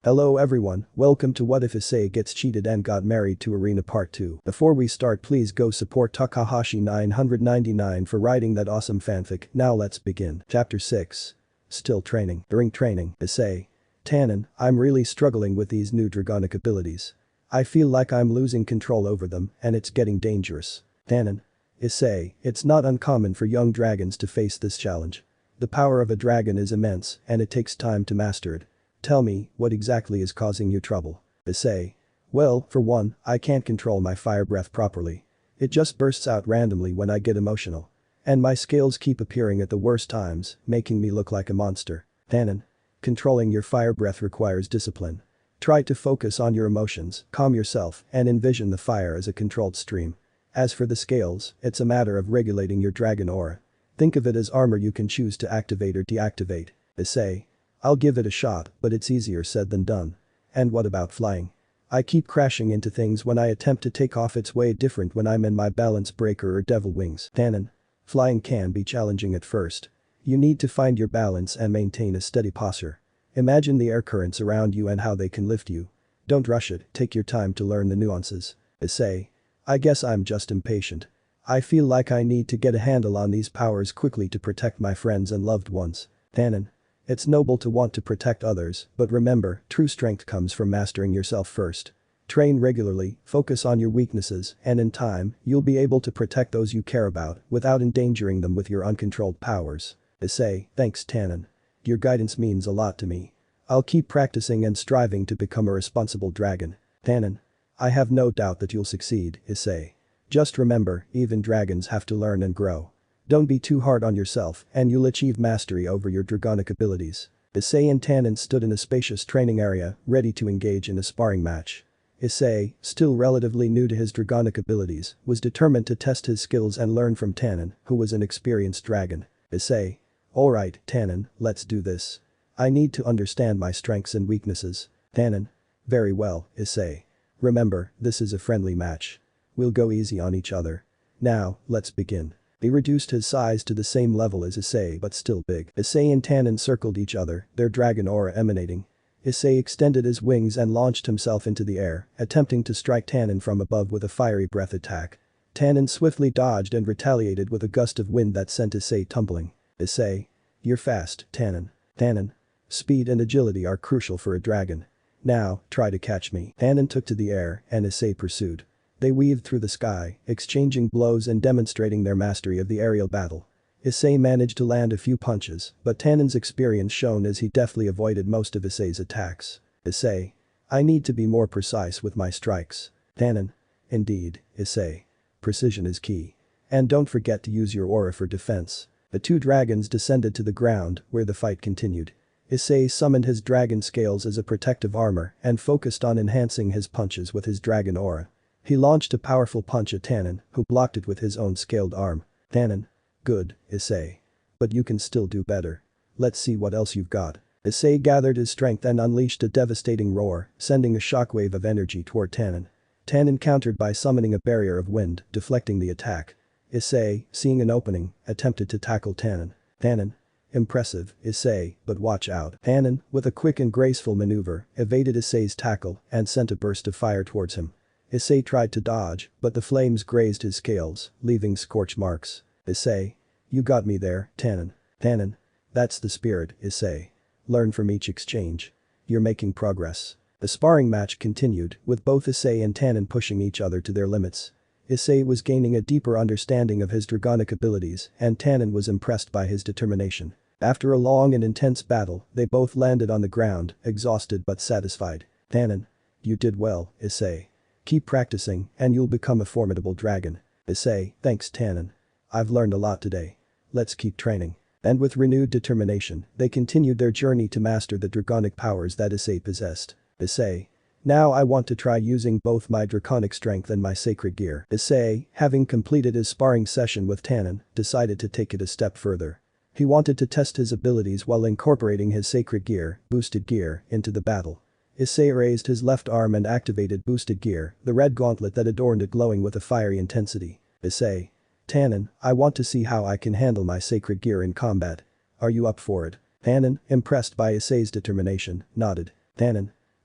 Hello everyone, welcome to What If Issei Gets Cheated and Got Married to Irina Part 2. Before we start, please go support Takahashi 999 for writing that awesome fanfic. Now let's begin. Chapter 6. Still training. During training, Issei. Tannen, I'm really struggling with these new dragonic abilities. I feel like I'm losing control over them and it's getting dangerous. Tannen. Issei, it's not uncommon for young dragons to face this challenge. The power of a dragon is immense and it takes time to master it. Tell me, what exactly is causing you trouble? Issei. Well, for one, I can't control my fire breath properly. It just bursts out randomly when I get emotional. And my scales keep appearing at the worst times, making me look like a monster. Tannen. Controlling your fire breath requires discipline. Try to focus on your emotions, calm yourself, and envision the fire as a controlled stream. As for the scales, it's a matter of regulating your dragon aura. Think of it as armor you can choose to activate or deactivate. Issei. I'll give it a shot, but it's easier said than done. And what about flying? I keep crashing into things when I attempt to take off. It's way different when I'm in my balance breaker or devil wings. Tannen. Flying can be challenging at first. You need to find your balance and maintain a steady posture. Imagine the air currents around you and how they can lift you. Don't rush it, take your time to learn the nuances. Issei. I guess I'm just impatient. I feel like I need to get a handle on these powers quickly to protect my friends and loved ones. Tannen. It's noble to want to protect others, but remember, true strength comes from mastering yourself first. Train regularly, focus on your weaknesses, and in time, you'll be able to protect those you care about without endangering them with your uncontrolled powers. Issei, thanks Tannen. Your guidance means a lot to me. I'll keep practicing and striving to become a responsible dragon. Tannen. I have no doubt that you'll succeed, Issei. Just remember, even dragons have to learn and grow. Don't be too hard on yourself and you'll achieve mastery over your dragonic abilities. Issei and Tannen stood in a spacious training area, ready to engage in a sparring match. Issei, still relatively new to his dragonic abilities, was determined to test his skills and learn from Tannen, who was an experienced dragon. Issei. Alright, Tannen, let's do this. I need to understand my strengths and weaknesses. Tannen. Very well, Issei. Remember, this is a friendly match. We'll go easy on each other. Now, let's begin. He reduced his size to the same level as Issei but still big. Issei and Tannen circled each other, their dragon aura emanating. Issei extended his wings and launched himself into the air, attempting to strike Tannen from above with a fiery breath attack. Tannen swiftly dodged and retaliated with a gust of wind that sent Issei tumbling. Issei. You're fast, Tannen. Tannen. Speed and agility are crucial for a dragon. Now, try to catch me. Tannen took to the air and Issei pursued. They weaved through the sky, exchanging blows and demonstrating their mastery of the aerial battle. Issei managed to land a few punches, but Tannen's experience shone as he deftly avoided most of Issei's attacks. Issei. I need to be more precise with my strikes. Tannen. Indeed, Issei. Precision is key. And don't forget to use your aura for defense. The two dragons descended to the ground, where the fight continued. Issei summoned his dragon scales as a protective armor and focused on enhancing his punches with his dragon aura. He launched a powerful punch at Tannen, who blocked it with his own scaled arm. Tannen. Good, Issei. But you can still do better. Let's see what else you've got. Issei gathered his strength and unleashed a devastating roar, sending a shockwave of energy toward Tannen. Tannen countered by summoning a barrier of wind, deflecting the attack. Issei, seeing an opening, attempted to tackle Tannen. Tannen. Impressive, Issei, but watch out. Tannen, with a quick and graceful maneuver, evaded Issei's tackle and sent a burst of fire towards him. Issei tried to dodge, but the flames grazed his scales, leaving scorch marks. Issei. You got me there, Tannen. Tannen. That's the spirit, Issei. Learn from each exchange. You're making progress. The sparring match continued, with both Issei and Tannen pushing each other to their limits. Issei was gaining a deeper understanding of his dragonic abilities, and Tannen was impressed by his determination. After a long and intense battle, they both landed on the ground, exhausted but satisfied. Tannen. You did well, Issei. Keep practicing, and you'll become a formidable dragon. Issei, thanks Tannen. I've learned a lot today. Let's keep training. And with renewed determination, they continued their journey to master the draconic powers that Issei possessed. Issei. Now I want to try using both my draconic strength and my sacred gear. Issei, having completed his sparring session with Tannen, decided to take it a step further. He wanted to test his abilities while incorporating his sacred gear, boosted gear, into the battle. Issei raised his left arm and activated boosted gear, the red gauntlet that adorned it glowing with a fiery intensity. Issei. Tannen, I want to see how I can handle my sacred gear in combat. Are you up for it? Tannen, impressed by Issei's determination, nodded. Tannen.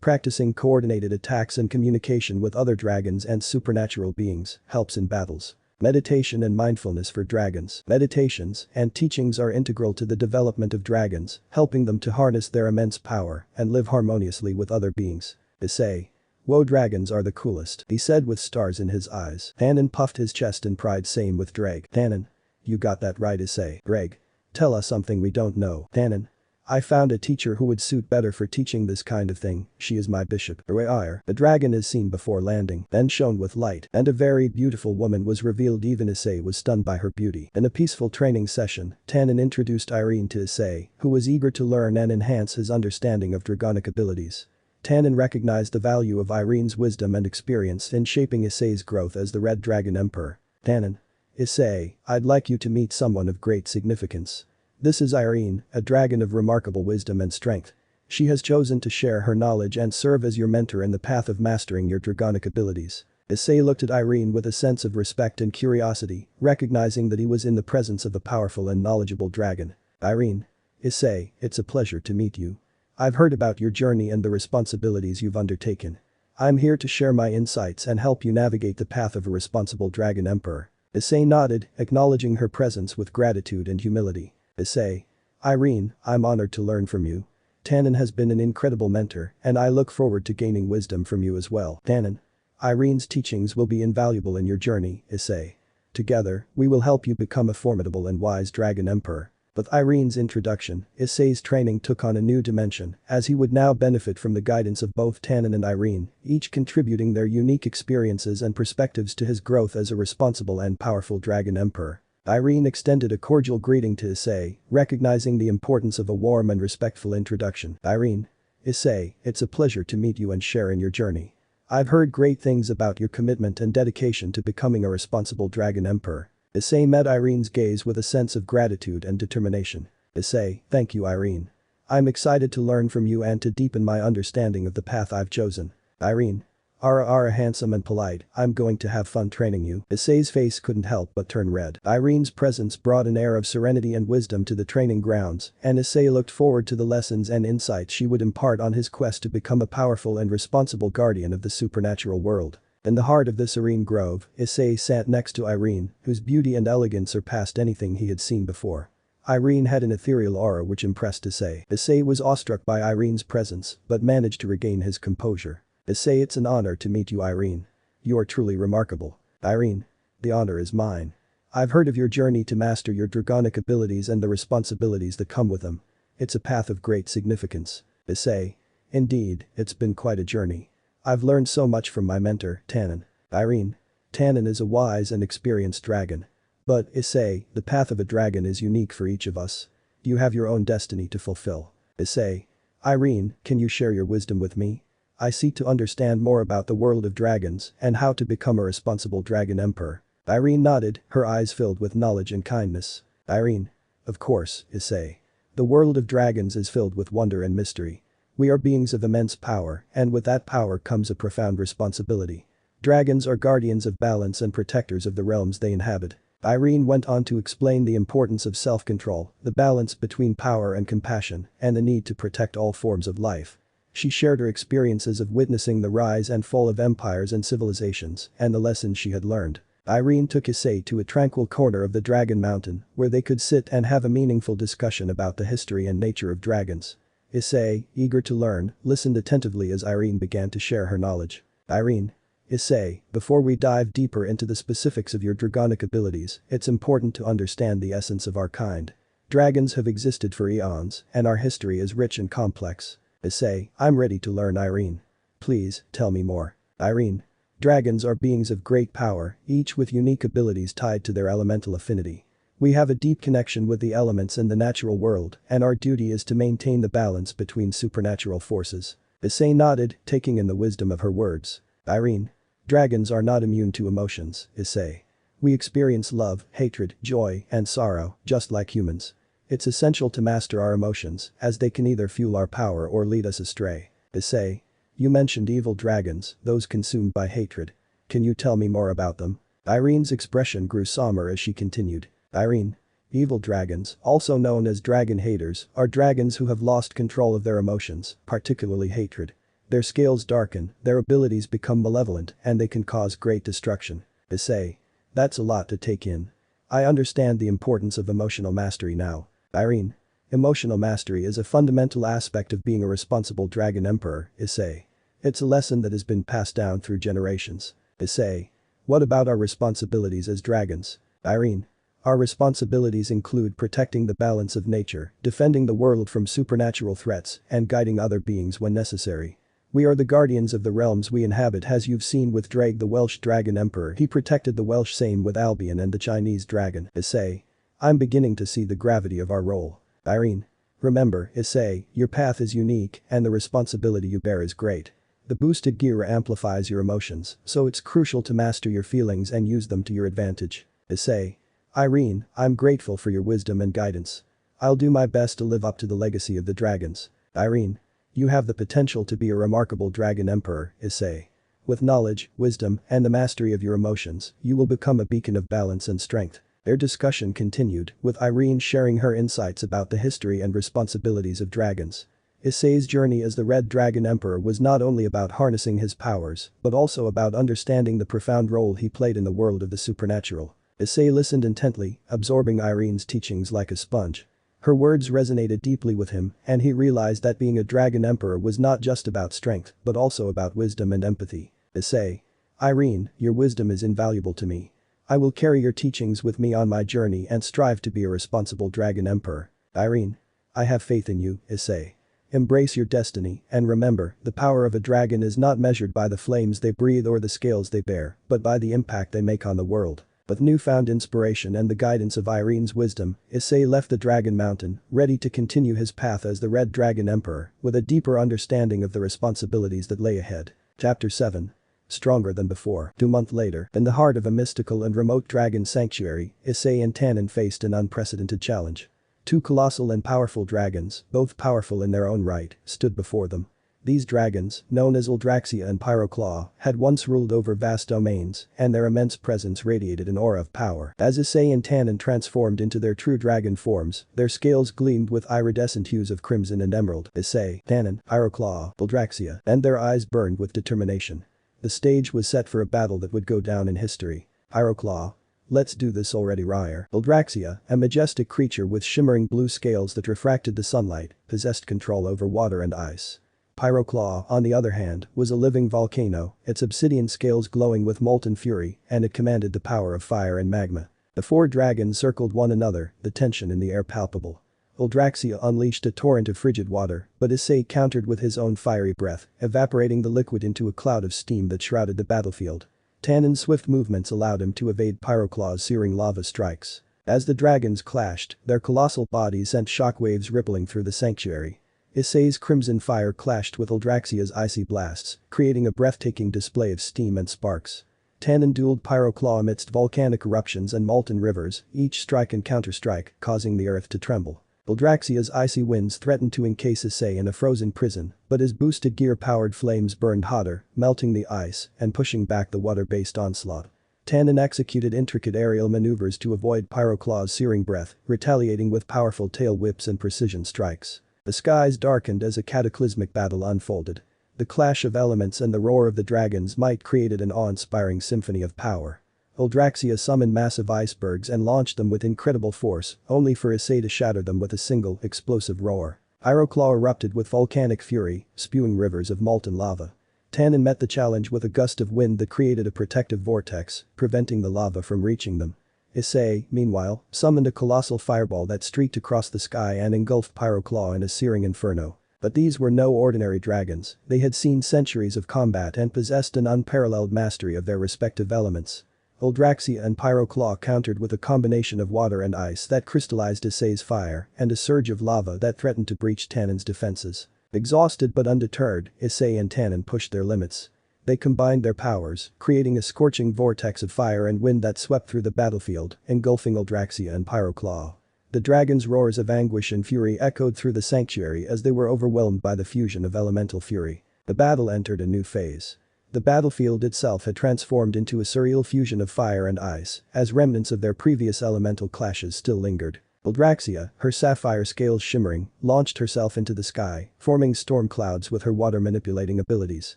Practicing coordinated attacks and communication with other dragons and supernatural beings helps in battles. Meditation and mindfulness for dragons. Meditations and teachings are integral to the development of dragons, helping them to harness their immense power and live harmoniously with other beings. Issei. Whoa, dragons are the coolest, he said with stars in his eyes. Tannen puffed his chest in pride, same with Dreg. Tannen. You got that right, Issei. Dreg. Tell us something we don't know. Tannen. I found a teacher who would suit better for teaching this kind of thing. She is my bishop. The dragon is seen before landing, then shone with light, and a very beautiful woman was revealed. Even Issei was stunned by her beauty. In a peaceful training session, Tannen introduced Irene to Issei, who was eager to learn and enhance his understanding of dragonic abilities. Tannen recognized the value of Irene's wisdom and experience in shaping Issei's growth as the Red Dragon Emperor. Tannen. Issei, I'd like you to meet someone of great significance. This is Irene, a dragon of remarkable wisdom and strength. She has chosen to share her knowledge and serve as your mentor in the path of mastering your dragonic abilities. Issei looked at Irene with a sense of respect and curiosity, recognizing that he was in the presence of a powerful and knowledgeable dragon. Irene. Issei, it's a pleasure to meet you. I've heard about your journey and the responsibilities you've undertaken. I'm here to share my insights and help you navigate the path of a responsible dragon emperor. Issei nodded, acknowledging her presence with gratitude and humility. Issei. Irene, I'm honored to learn from you. Tannen has been an incredible mentor, and I look forward to gaining wisdom from you as well. Tannen. Irene's teachings will be invaluable in your journey, Issei. Together, we will help you become a formidable and wise dragon emperor. With Irene's introduction, Issei's training took on a new dimension, as he would now benefit from the guidance of both Tannen and Irene, each contributing their unique experiences and perspectives to his growth as a responsible and powerful dragon emperor. Irene extended a cordial greeting to Issei, recognizing the importance of a warm and respectful introduction. Irene. Issei, it's a pleasure to meet you and share in your journey. I've heard great things about your commitment and dedication to becoming a responsible dragon emperor. Issei met Irene's gaze with a sense of gratitude and determination. Issei, thank you, Irene. I'm excited to learn from you and to deepen my understanding of the path I've chosen. Irene. Ara handsome and polite, I'm going to have fun training you. Issei's face couldn't help but turn red. Irene's presence brought an air of serenity and wisdom to the training grounds, and Issei looked forward to the lessons and insights she would impart on his quest to become a powerful and responsible guardian of the supernatural world. In the heart of the serene grove, Issei sat next to Irene, whose beauty and elegance surpassed anything he had seen before. Irene had an ethereal aura which impressed Issei. Issei was awestruck by Irene's presence, but managed to regain his composure. Issei, it's an honor to meet you, Irene. You are truly remarkable. Irene. The honor is mine. I've heard of your journey to master your dragonic abilities and the responsibilities that come with them. It's a path of great significance. Issei. Indeed, it's been quite a journey. I've learned so much from my mentor, Tannen. Irene. Tannen is a wise and experienced dragon. But, Issei, the path of a dragon is unique for each of us. You have your own destiny to fulfill. Issei. Irene, can you share your wisdom with me? I seek to understand more about the world of dragons and how to become a responsible dragon emperor. Irene nodded, her eyes filled with knowledge and kindness. Irene. Of course, Issei. The world of dragons is filled with wonder and mystery. We are beings of immense power, and with that power comes a profound responsibility. Dragons are guardians of balance and protectors of the realms they inhabit. Irene went on to explain the importance of self-control, the balance between power and compassion, and the need to protect all forms of life. She shared her experiences of witnessing the rise and fall of empires and civilizations, and the lessons she had learned. Irene took Issei to a tranquil corner of the Dragon Mountain, where they could sit and have a meaningful discussion about the history and nature of dragons. Issei, eager to learn, listened attentively as Irene began to share her knowledge. Irene. Issei, before we dive deeper into the specifics of your dragonic abilities, it's important to understand the essence of our kind. Dragons have existed for eons, and our history is rich and complex. Issei, I'm ready to learn, Irene. Please, tell me more. Irene. Dragons are beings of great power, each with unique abilities tied to their elemental affinity. We have a deep connection with the elements in the natural world, and our duty is to maintain the balance between supernatural forces. Issei nodded, taking in the wisdom of her words. Irene. Dragons are not immune to emotions, Issei. We experience love, hatred, joy, and sorrow, just like humans. It's essential to master our emotions, as they can either fuel our power or lead us astray. Issei. You mentioned evil dragons, those consumed by hatred. Can you tell me more about them? Irene's expression grew somber as she continued. Irene. Evil dragons, also known as dragon haters, are dragons who have lost control of their emotions, particularly hatred. Their scales darken, their abilities become malevolent, and they can cause great destruction. Issei. That's a lot to take in. I understand the importance of emotional mastery now. Irene. Emotional mastery is a fundamental aspect of being a responsible dragon emperor, Issei. It's a lesson that has been passed down through generations. Issei. What about our responsibilities as dragons? Irene. Our responsibilities include protecting the balance of nature, defending the world from supernatural threats, and guiding other beings when necessary. We are the guardians of the realms we inhabit, as you've seen with Drake, the Welsh dragon emperor. He protected the Welsh same with Albion and the Chinese dragon. Issei. I'm beginning to see the gravity of our role. Irene. Remember, Issei, your path is unique and the responsibility you bear is great. The boosted gear amplifies your emotions, so it's crucial to master your feelings and use them to your advantage. Issei. Irene, I'm grateful for your wisdom and guidance. I'll do my best to live up to the legacy of the dragons. Irene. You have the potential to be a remarkable dragon emperor, Issei. With knowledge, wisdom, and the mastery of your emotions, you will become a beacon of balance and strength. Their discussion continued, with Irene sharing her insights about the history and responsibilities of dragons. Issei's journey as the Red Dragon Emperor was not only about harnessing his powers, but also about understanding the profound role he played in the world of the supernatural. Issei listened intently, absorbing Irene's teachings like a sponge. Her words resonated deeply with him, and he realized that being a dragon emperor was not just about strength, but also about wisdom and empathy. Issei. Irene, your wisdom is invaluable to me. I will carry your teachings with me on my journey and strive to be a responsible dragon emperor. Irene. I have faith in you, Issei. Embrace your destiny, and remember, the power of a dragon is not measured by the flames they breathe or the scales they bear, but by the impact they make on the world. With newfound inspiration and the guidance of Irene's wisdom, Issei left the Dragon Mountain, ready to continue his path as the Red Dragon Emperor, with a deeper understanding of the responsibilities that lay ahead. Chapter 7. Stronger than before. 2 months later, in the heart of a mystical and remote dragon sanctuary, Issei and Tannen faced an unprecedented challenge. 2 colossal and powerful dragons, both powerful in their own right, stood before them. These dragons, known as Eldraxia and Pyroclaw, had once ruled over vast domains, and their immense presence radiated an aura of power. As Issei and Tannen transformed into their true dragon forms, their scales gleamed with iridescent hues of crimson and emerald. Issei, Tannen, Pyroclaw, Eldraxia, and their eyes burned with determination. The stage was set for a battle that would go down in history. Pyroclaw. Let's do this already, Ryre. Eldraxia, a majestic creature with shimmering blue scales that refracted the sunlight, possessed control over water and ice. Pyroclaw, on the other hand, was a living volcano, its obsidian scales glowing with molten fury, and it commanded the power of fire and magma. The 4 dragons circled one another, the tension in the air palpable. Eldraxia unleashed a torrent of frigid water, but Issei countered with his own fiery breath, evaporating the liquid into a cloud of steam that shrouded the battlefield. Tannen's swift movements allowed him to evade Pyroclaw's searing lava strikes. As the dragons clashed, their colossal bodies sent shockwaves rippling through the sanctuary. Issei's crimson fire clashed with Eldraxia's icy blasts, creating a breathtaking display of steam and sparks. Tannen dueled Pyroclaw amidst volcanic eruptions and molten rivers, each strike and counterstrike, causing the earth to tremble. Eldraxia's icy winds threatened to encase Issei in a frozen prison, but his boosted gear-powered flames burned hotter, melting the ice and pushing back the water-based onslaught. Tannen executed intricate aerial maneuvers to avoid Pyroclaw's searing breath, retaliating with powerful tail whips and precision strikes. The skies darkened as a cataclysmic battle unfolded. The clash of elements and the roar of the dragon's might created an awe-inspiring symphony of power. Eldraxia summoned massive icebergs and launched them with incredible force, only for Issei to shatter them with a single, explosive roar. Pyroclaw erupted with volcanic fury, spewing rivers of molten lava. Tannen met the challenge with a gust of wind that created a protective vortex, preventing the lava from reaching them. Issei, meanwhile, summoned a colossal fireball that streaked across the sky and engulfed Pyroclaw in a searing inferno. But these were no ordinary dragons, they had seen centuries of combat and possessed an unparalleled mastery of their respective elements. Eldraxia and Pyroclaw countered with a combination of water and ice that crystallized Issei's fire and a surge of lava that threatened to breach Tannen's defenses. Exhausted but undeterred, Issei and Tannen pushed their limits. They combined their powers, creating a scorching vortex of fire and wind that swept through the battlefield, engulfing Eldraxia and Pyroclaw. The dragons' roars of anguish and fury echoed through the sanctuary as they were overwhelmed by the fusion of elemental fury. The battle entered a new phase. The battlefield itself had transformed into a surreal fusion of fire and ice, as remnants of their previous elemental clashes still lingered. Eldraxia, her sapphire scales shimmering, launched herself into the sky, forming storm clouds with her water-manipulating abilities.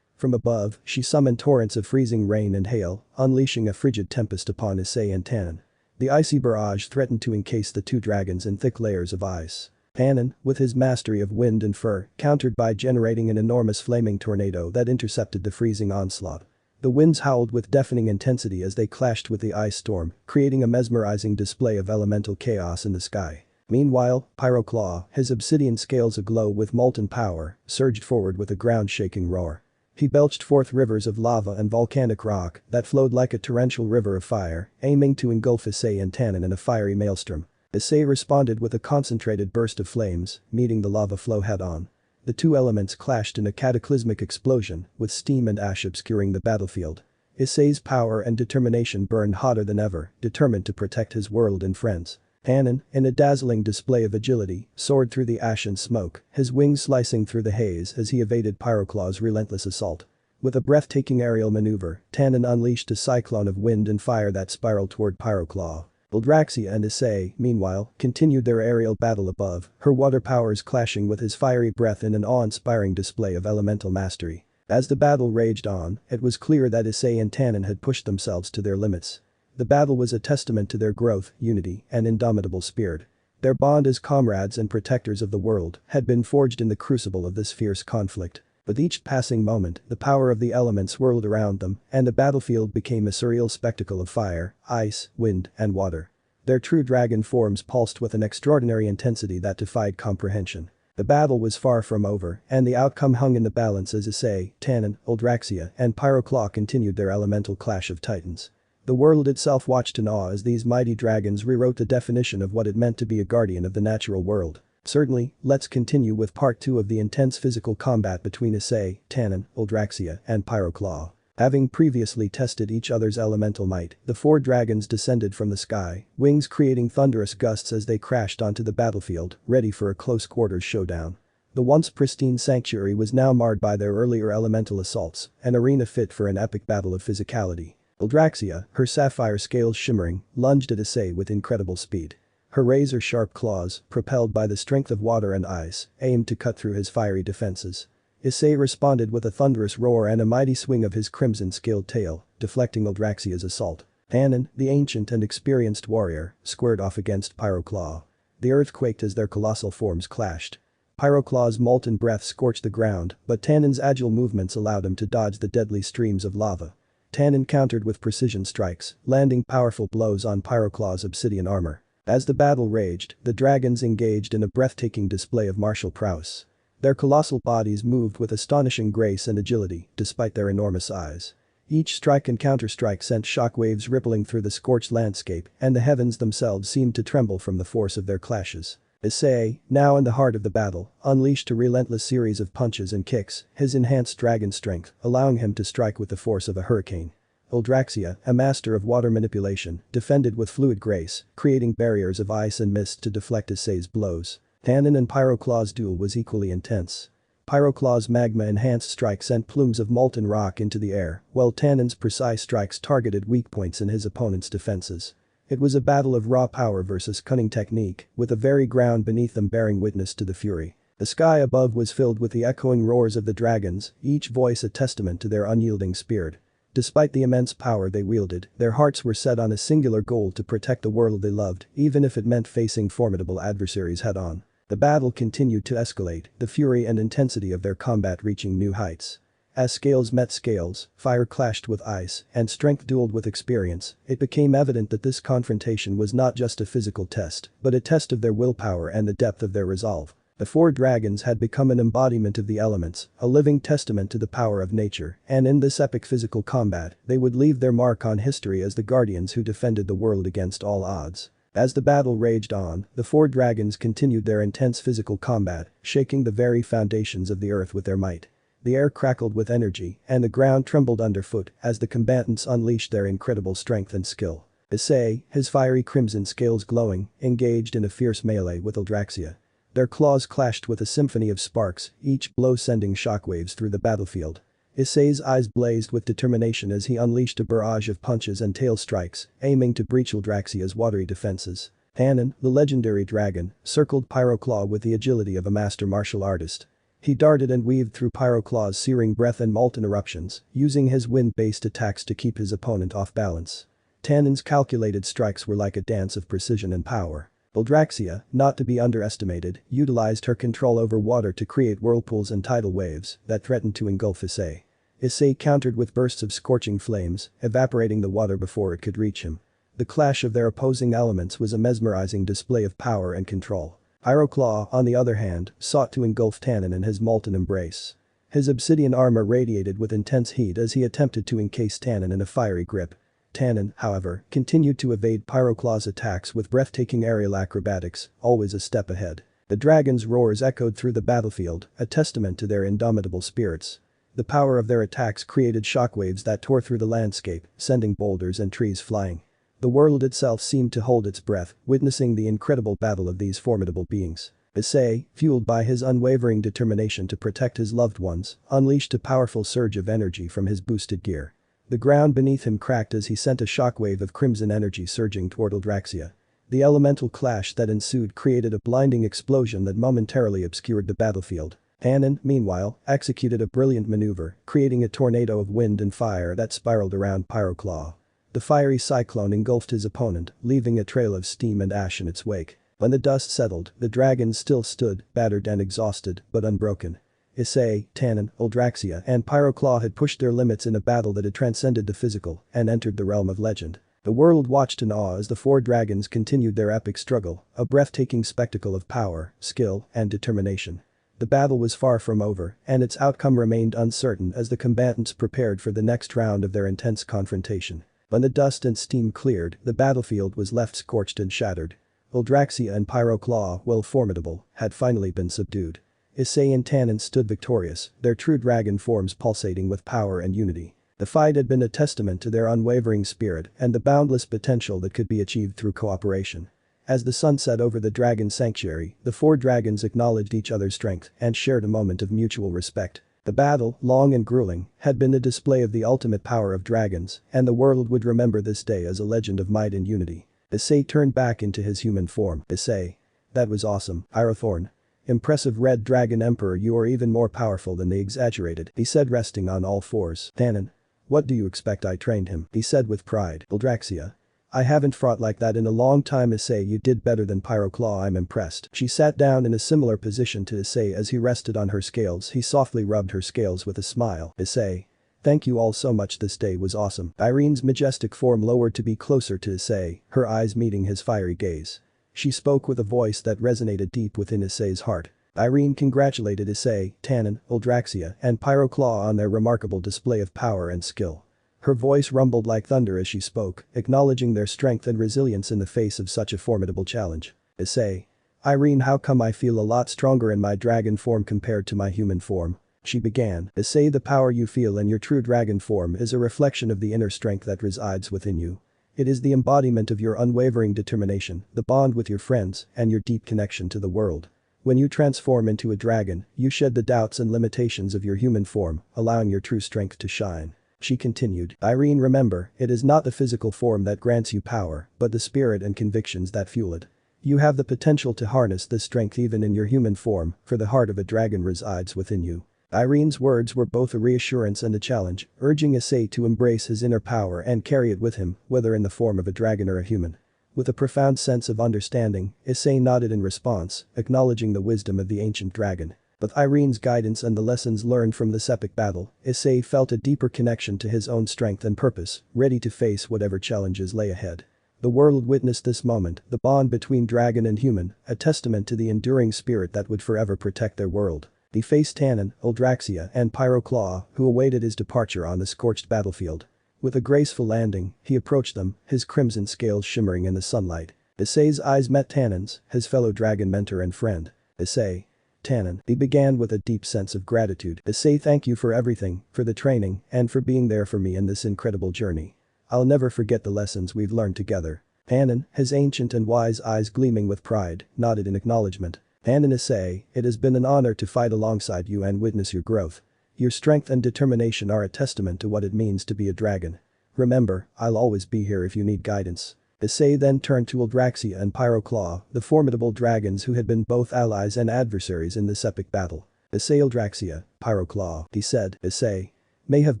From above, she summoned torrents of freezing rain and hail, unleashing a frigid tempest upon Issei and Tannen. The icy barrage threatened to encase the two dragons in thick layers of ice. Tannen, with his mastery of wind and fur, countered by generating an enormous flaming tornado that intercepted the freezing onslaught. The winds howled with deafening intensity as they clashed with the ice storm, creating a mesmerizing display of elemental chaos in the sky. Meanwhile, Pyroclaw, his obsidian scales aglow with molten power, surged forward with a ground-shaking roar. He belched forth rivers of lava and volcanic rock that flowed like a torrential river of fire, aiming to engulf Issei and Tannen in a fiery maelstrom. Issei responded with a concentrated burst of flames, meeting the lava flow head-on. The two elements clashed in a cataclysmic explosion, with steam and ash obscuring the battlefield. Issei's power and determination burned hotter than ever, determined to protect his world and friends. Tannen, in a dazzling display of agility, soared through the ash and smoke, his wings slicing through the haze as he evaded Pyroclaw's relentless assault. With a breathtaking aerial maneuver, Tannen unleashed a cyclone of wind and fire that spiraled toward Pyroclaw. Eldraxia and Issei, meanwhile, continued their aerial battle above, her water powers clashing with his fiery breath in an awe-inspiring display of elemental mastery. As the battle raged on, it was clear that Issei and Tannen had pushed themselves to their limits. The battle was a testament to their growth, unity, and indomitable spirit. Their bond as comrades and protectors of the world had been forged in the crucible of this fierce conflict. With each passing moment, the power of the elements whirled around them, and the battlefield became a surreal spectacle of fire, ice, wind, and water. Their true dragon forms pulsed with an extraordinary intensity that defied comprehension. The battle was far from over, and the outcome hung in the balance as Issei, Tannen, Eldraxia, and Pyroclaw continued their elemental clash of titans. The world itself watched in awe as these mighty dragons rewrote the definition of what it meant to be a guardian of the natural world. Certainly, let's continue with part 2 of the intense physical combat between Issei, Tannen, Eldraxia, and Pyroclaw. Having previously tested each other's elemental might, the four dragons descended from the sky, wings creating thunderous gusts as they crashed onto the battlefield, ready for a close-quarters showdown. The once pristine sanctuary was now marred by their earlier elemental assaults, an arena fit for an epic battle of physicality. Eldraxia, her sapphire scales shimmering, lunged at Issei with incredible speed. Her razor-sharp claws, propelled by the strength of water and ice, aimed to cut through his fiery defenses. Issei responded with a thunderous roar and a mighty swing of his crimson-scaled tail, deflecting Eldraxia's assault. Tannen, the ancient and experienced warrior, squared off against Pyroclaw. The earth quaked as their colossal forms clashed. Pyroclaw's molten breath scorched the ground, but Tannen's agile movements allowed him to dodge the deadly streams of lava. Tannen countered with precision strikes, landing powerful blows on Pyroclaw's obsidian armor. As the battle raged, the dragons engaged in a breathtaking display of martial prowess. Their colossal bodies moved with astonishing grace and agility, despite their enormous eyes. Each strike and counterstrike sent shockwaves rippling through the scorched landscape, and the heavens themselves seemed to tremble from the force of their clashes. Issei, now in the heart of the battle, unleashed a relentless series of punches and kicks, his enhanced dragon strength allowing him to strike with the force of a hurricane. Eldraxia, a master of water manipulation, defended with fluid grace, creating barriers of ice and mist to deflect Issei's blows. Tannen and Pyroclaw's duel was equally intense. Pyroclaw's magma-enhanced strikes sent plumes of molten rock into the air, while Tannen's precise strikes targeted weak points in his opponent's defenses. It was a battle of raw power versus cunning technique, with the very ground beneath them bearing witness to the fury. The sky above was filled with the echoing roars of the dragons, each voice a testament to their unyielding spirit. Despite the immense power they wielded, their hearts were set on a singular goal to protect the world they loved, even if it meant facing formidable adversaries head-on. The battle continued to escalate, the fury and intensity of their combat reaching new heights. As scales met scales, fire clashed with ice, and strength dueled with experience, it became evident that this confrontation was not just a physical test, but a test of their willpower and the depth of their resolve. The four dragons had become an embodiment of the elements, a living testament to the power of nature, and in this epic physical combat, they would leave their mark on history as the guardians who defended the world against all odds. As the battle raged on, the four dragons continued their intense physical combat, shaking the very foundations of the earth with their might. The air crackled with energy, and the ground trembled underfoot as the combatants unleashed their incredible strength and skill. Issei, his fiery crimson scales glowing, engaged in a fierce melee with Eldraxia. Their claws clashed with a symphony of sparks, each blow sending shockwaves through the battlefield. Issei's eyes blazed with determination as he unleashed a barrage of punches and tail strikes, aiming to breach Eldraxia's watery defenses. Tannen, the legendary dragon, circled Pyroclaw with the agility of a master martial artist. He darted and weaved through Pyroclaw's searing breath and molten eruptions, using his wind-based attacks to keep his opponent off balance. Tannen's calculated strikes were like a dance of precision and power. Eldraxia, not to be underestimated, utilized her control over water to create whirlpools and tidal waves that threatened to engulf Issei. Issei countered with bursts of scorching flames, evaporating the water before it could reach him. The clash of their opposing elements was a mesmerizing display of power and control. Pyroclaw, on the other hand, sought to engulf Tannen in his molten embrace. His obsidian armor radiated with intense heat as he attempted to encase Tannen in a fiery grip. Tannen, however, continued to evade Pyroclaw's attacks with breathtaking aerial acrobatics, always a step ahead. The dragon's roars echoed through the battlefield, a testament to their indomitable spirits. The power of their attacks created shockwaves that tore through the landscape, sending boulders and trees flying. The world itself seemed to hold its breath, witnessing the incredible battle of these formidable beings. Issei, fueled by his unwavering determination to protect his loved ones, unleashed a powerful surge of energy from his boosted gear. The ground beneath him cracked as he sent a shockwave of crimson energy surging toward Eldraxia. The elemental clash that ensued created a blinding explosion that momentarily obscured the battlefield. Tannen, meanwhile, executed a brilliant maneuver, creating a tornado of wind and fire that spiraled around Pyroclaw. The fiery cyclone engulfed his opponent, leaving a trail of steam and ash in its wake. When the dust settled, the dragon still stood, battered and exhausted, but unbroken. Issei, Tannen, Eldraxia and Pyroclaw had pushed their limits in a battle that had transcended the physical and entered the realm of legend. The world watched in awe as the four dragons continued their epic struggle, a breathtaking spectacle of power, skill, and determination. The battle was far from over, and its outcome remained uncertain as the combatants prepared for the next round of their intense confrontation. When the dust and steam cleared, the battlefield was left scorched and shattered. Eldraxia and Pyroclaw, while formidable, had finally been subdued. Issei and Tannen stood victorious, their true dragon forms pulsating with power and unity. The fight had been a testament to their unwavering spirit and the boundless potential that could be achieved through cooperation. As the sun set over the dragon sanctuary, the four dragons acknowledged each other's strength and shared a moment of mutual respect. The battle, long and grueling, had been a display of the ultimate power of dragons, and the world would remember this day as a legend of might and unity. Issei turned back into his human form. Issei. That was awesome, Irothorn. Impressive Red Dragon Emperor, you are even more powerful than they exaggerated, he said, resting on all fours. Tannen. What do you expect, I trained him, he said with pride. Eldraxia. I haven't fought like that in a long time. Issei, you did better than Pyroclaw, I'm impressed. She sat down in a similar position to Issei as he rested on her scales. He softly rubbed her scales with a smile. Issei. Thank you all so much, this day was awesome. Irene's majestic form lowered to be closer to Issei, her eyes meeting his fiery gaze. She spoke with a voice that resonated deep within Issei's heart. Irene congratulated Issei, Tannen, Eldraxia and Pyroclaw on their remarkable display of power and skill. Her voice rumbled like thunder as she spoke, acknowledging their strength and resilience in the face of such a formidable challenge. Issei. Irene, how come I feel a lot stronger in my dragon form compared to my human form? She began. Issei, the power you feel in your true dragon form is a reflection of the inner strength that resides within you. It is the embodiment of your unwavering determination, the bond with your friends, and your deep connection to the world. When you transform into a dragon, you shed the doubts and limitations of your human form, allowing your true strength to shine. She continued. Irene, remember, it is not the physical form that grants you power, but the spirit and convictions that fuel it. You have the potential to harness this strength even in your human form, for the heart of a dragon resides within you. Irene's words were both a reassurance and a challenge, urging Issei to embrace his inner power and carry it with him, whether in the form of a dragon or a human. With a profound sense of understanding, Issei nodded in response, acknowledging the wisdom of the ancient dragon. With Irene's guidance and the lessons learned from this epic battle, Issei felt a deeper connection to his own strength and purpose, ready to face whatever challenges lay ahead. The world witnessed this moment, the bond between dragon and human, a testament to the enduring spirit that would forever protect their world. He faced Tannen, Eldraxia and Pyroclaw, who awaited his departure on the scorched battlefield. With a graceful landing, he approached them, his crimson scales shimmering in the sunlight. Issei's eyes met Tannen's, his fellow dragon mentor and friend. Issei. Tannen. He began with a deep sense of gratitude. Issei, thank you for everything, for the training, and for being there for me in this incredible journey. I'll never forget the lessons we've learned together. Tannen, his ancient and wise eyes gleaming with pride, nodded in acknowledgement. Tannen. Issei, it has been an honor to fight alongside you and witness your growth. Your strength and determination are a testament to what it means to be a dragon. Remember, I'll always be here if you need guidance. Issei then turned to Eldraxia and Pyroclaw, the formidable dragons who had been both allies and adversaries in this epic battle. Issei Eldraxia, Pyroclaw, he said, Issei. May have